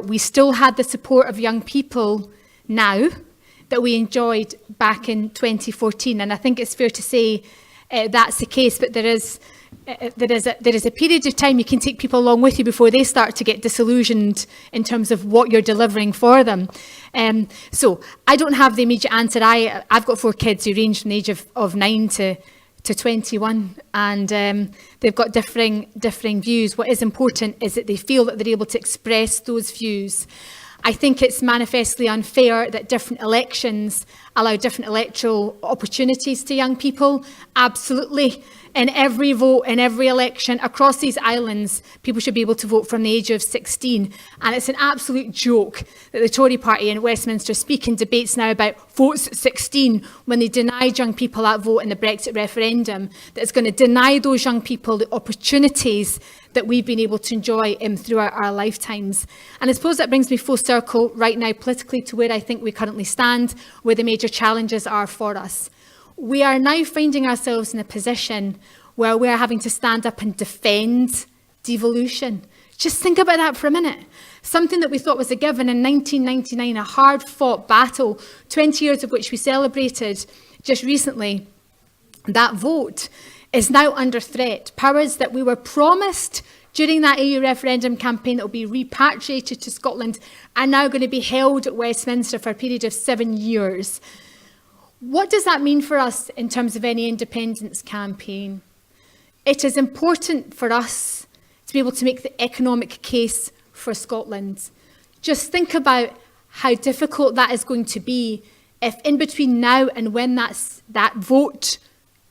we still had the support of young people now that we enjoyed back in 2014. And I think it's fair to say that's the case, but there is a period of time you can take people along with you before they start to get disillusioned in terms of what you're delivering for them. So I don't have the immediate answer. I've got 4 kids who range from the age of 9 to 21, and they've got differing views. What is important is that they feel that they're able to express those views. I think it's manifestly unfair that different elections allow different electoral opportunities to young people. Absolutely. In every vote, in every election, across these islands, people should be able to vote from the age of 16. And it's an absolute joke that the Tory party in Westminster speak in debates now about votes at 16 when they denied young people that vote in the Brexit referendum, that it's going to deny those young people the opportunities that we've been able to enjoy throughout our lifetimes. And I suppose that brings me full circle right now politically to where I think we currently stand, where the major challenges are for us. We are now finding ourselves in a position where we are having to stand up and defend devolution. Just think about that for a minute. Something that we thought was a given in 1999, a hard-fought battle, 20 years of which we celebrated just recently, that vote is now under threat. Powers that we were promised during that EU referendum campaign that will be repatriated to Scotland are now going to be held at Westminster for a period of 7 years. What does that mean for us in terms of any independence campaign? It is important for us to be able to make the economic case for Scotland. Just think about how difficult that is going to be if in between now and when that vote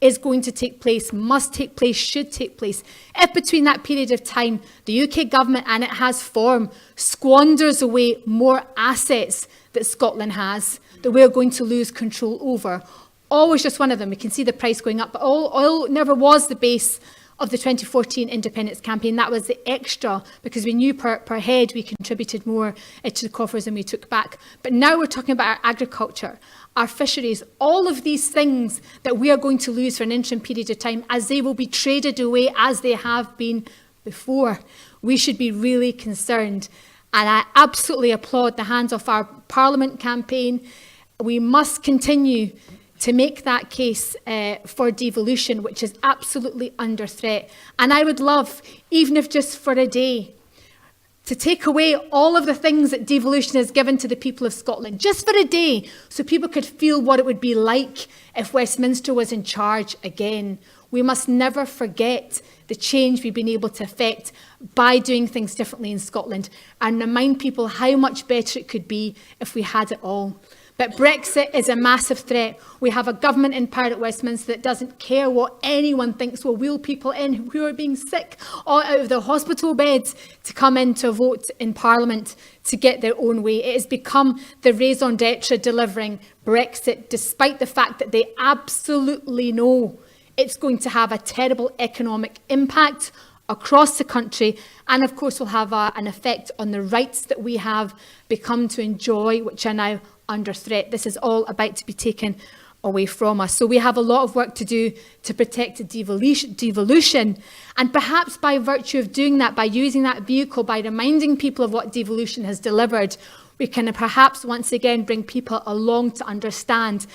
is going to take place, must take place, should take place, if between that period of time the UK government, and it has form, squanders away more assets that Scotland has, that we're going to lose control over. Always just one of them. We can see the price going up, but oil never was the base of the 2014 independence campaign. That was the extra, because we knew per head we contributed more to the coffers than we took back. But now we're talking about our agriculture, our fisheries, all of these things that we are going to lose for an interim period of time, as they will be traded away as they have been before. We should be really concerned. And I absolutely applaud the Hands Off Our Parliament campaign. We must continue to make that case for devolution, which is absolutely under threat. And I would love, even if just for a day, to take away all of the things that devolution has given to the people of Scotland, just for a day, so people could feel what it would be like if Westminster was in charge again. We must never forget the change we've been able to effect by doing things differently in Scotland, and remind people how much better it could be if we had it all. But Brexit is a massive threat. We have a government in power at Westminster that doesn't care what anyone thinks, will wheel people in who are being sick or out of their hospital beds to come in to vote in Parliament to get their own way. It has become the raison d'etre delivering Brexit, despite the fact that they absolutely know it's going to have a terrible economic impact across the country, and of course will have an effect on the rights that we have become to enjoy, which are now under threat. This is all about to be taken away from us. So we have a lot of work to do to protect devolution, and perhaps by virtue of doing that, by using that vehicle, by reminding people of what devolution has delivered, we can perhaps once again bring people along to understand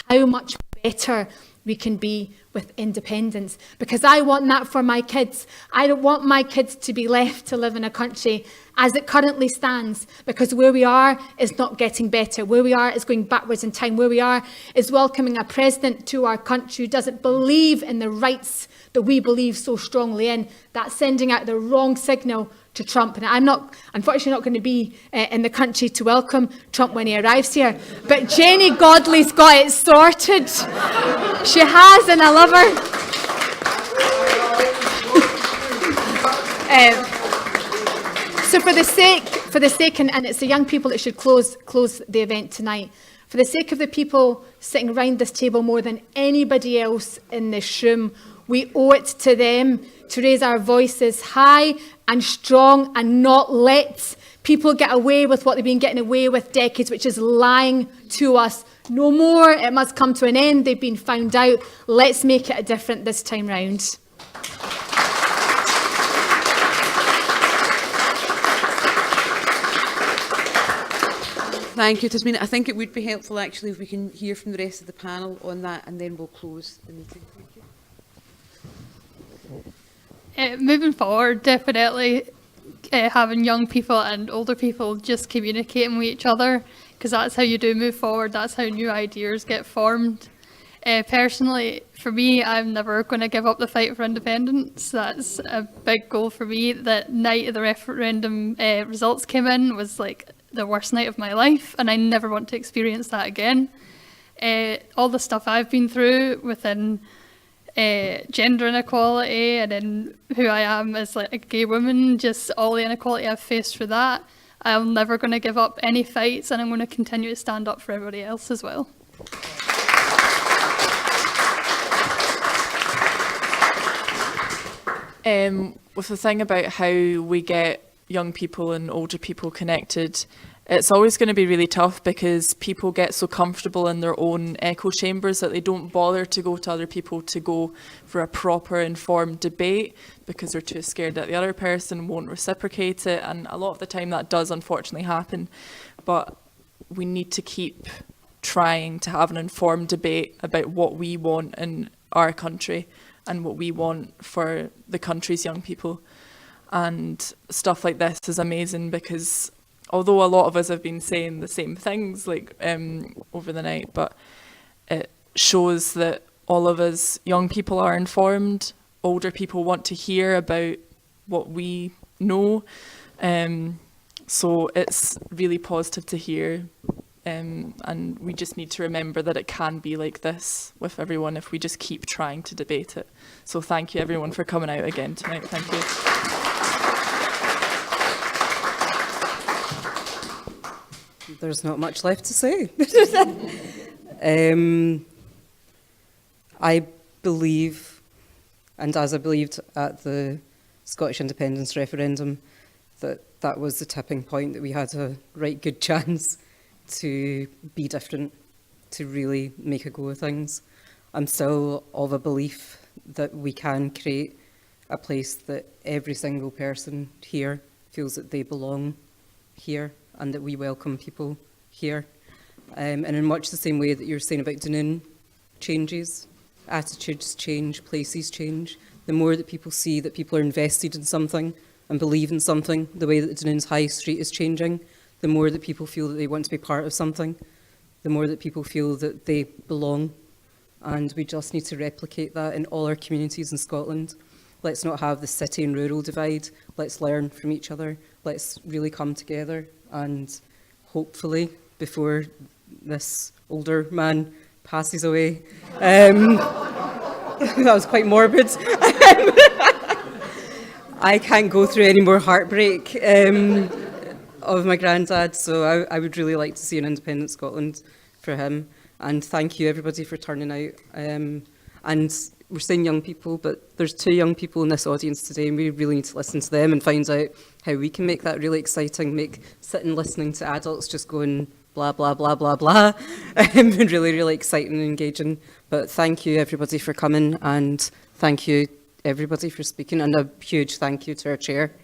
how much better we can be with independence. Because I want that for my kids. I don't want my kids to be left to live in a country as it currently stands, because where we are is not getting better. Where we are is going backwards in time. Where we are is welcoming a president to our country who doesn't believe in the rights that we believe so strongly in. That's sending out the wrong signal to Trump. And I'm unfortunately not going to be in the country to welcome Trump when he arrives here. But Jenny Godley's got it sorted. She has, and I love her. So for the sake, and it's the young people that should close the event tonight. For the sake of the people sitting around this table more than anybody else in this room, we owe it to them to raise our voices high and strong and not let people get away with what they've been getting away with decades, which is lying to us. No more. It must come to an end. They've been found out. Let's make it a different this time round. Thank you, Tasmina. I think it would be helpful actually if we can hear from the rest of the panel on that, and then we'll close the meeting. Thank you. Moving forward, definitely having young people and older people just communicating with each other, because that's how you do move forward. That's how new ideas get formed. Personally, for me, I'm never going to give up the fight for independence. That's a big goal for me. That night of the referendum results came in was like the worst night of my life, and I never want to experience that again. All the stuff I've been through within gender inequality and in who I am as like a gay woman, just all the inequality I've faced through that, I'm never going to give up any fights, and I'm going to continue to stand up for everybody else as well. With the thing about how we get young people and older people connected, it's always going to be really tough because people get so comfortable in their own echo chambers that they don't bother to go to other people to go for a proper informed debate because they're too scared that the other person won't reciprocate it. And a lot of the time that does unfortunately happen. But we need to keep trying to have an informed debate about what we want in our country and what we want for the country's young people. And stuff like this is amazing because although a lot of us have been saying the same things like over the night, but it shows that all of us young people are informed, older people want to hear about what we know. So it's really positive to hear. And we just need to remember that it can be like this with everyone if we just keep trying to debate it. So thank you everyone for coming out again tonight. Thank you. There's not much left to say. I believe, and as I believed at the Scottish independence referendum, that was the tipping point, that we had a right good chance to be different, to really make a go of things. I'm still of a belief that we can create a place that every single person here feels that they belong here and that we welcome people here. And in much the same way that you're saying about Dunoon changes, attitudes change, places change, the more that people see that people are invested in something and believe in something, the way that Dunoon's High Street is changing, the more that people feel that they want to be part of something, the more that people feel that they belong. And we just need to replicate that in all our communities in Scotland. Let's not have the city and rural divide. Let's learn from each other. Let's really come together. And hopefully, before this older man passes away, that was quite morbid. I can't go through any more heartbreak of my granddad, so I would really like to see an independent Scotland for him. And thank you everybody for turning out. And we're saying young people, but there's 2 young people in this audience today, and we really need to listen to them and find out how we can make that really exciting, make sitting listening to adults just going blah, blah, blah, blah, blah, really, really exciting and engaging. But thank you everybody for coming, and thank you everybody for speaking, and a huge thank you to our chair.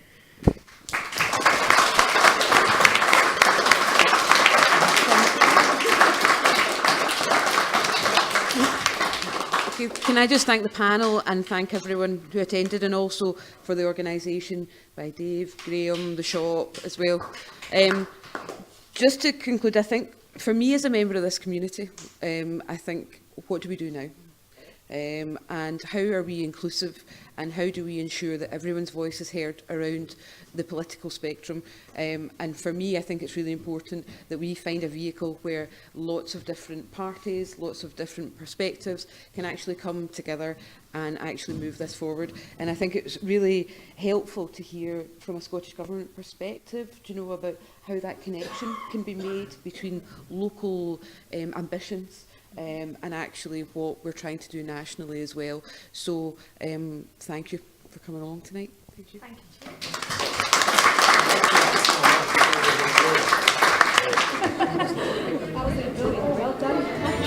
Can I just thank the panel and thank everyone who attended, and also for the organisation by Dave, Graham, the shop as well. Just to conclude, I think for me as a member of this community, I think, what do we do now? And how are we inclusive, and how do we ensure that everyone's voice is heard around the political spectrum? And for me, I think it's really important that we find a vehicle where lots of different parties, lots of different perspectives can actually come together and actually move this forward. And I think it's really helpful to hear from a Scottish Government perspective, do you know, about how that connection can be made between local ambitions and actually what we're trying to do nationally as well. So thank you for coming along tonight. Thank you. Thank you. That was brilliant. Well done.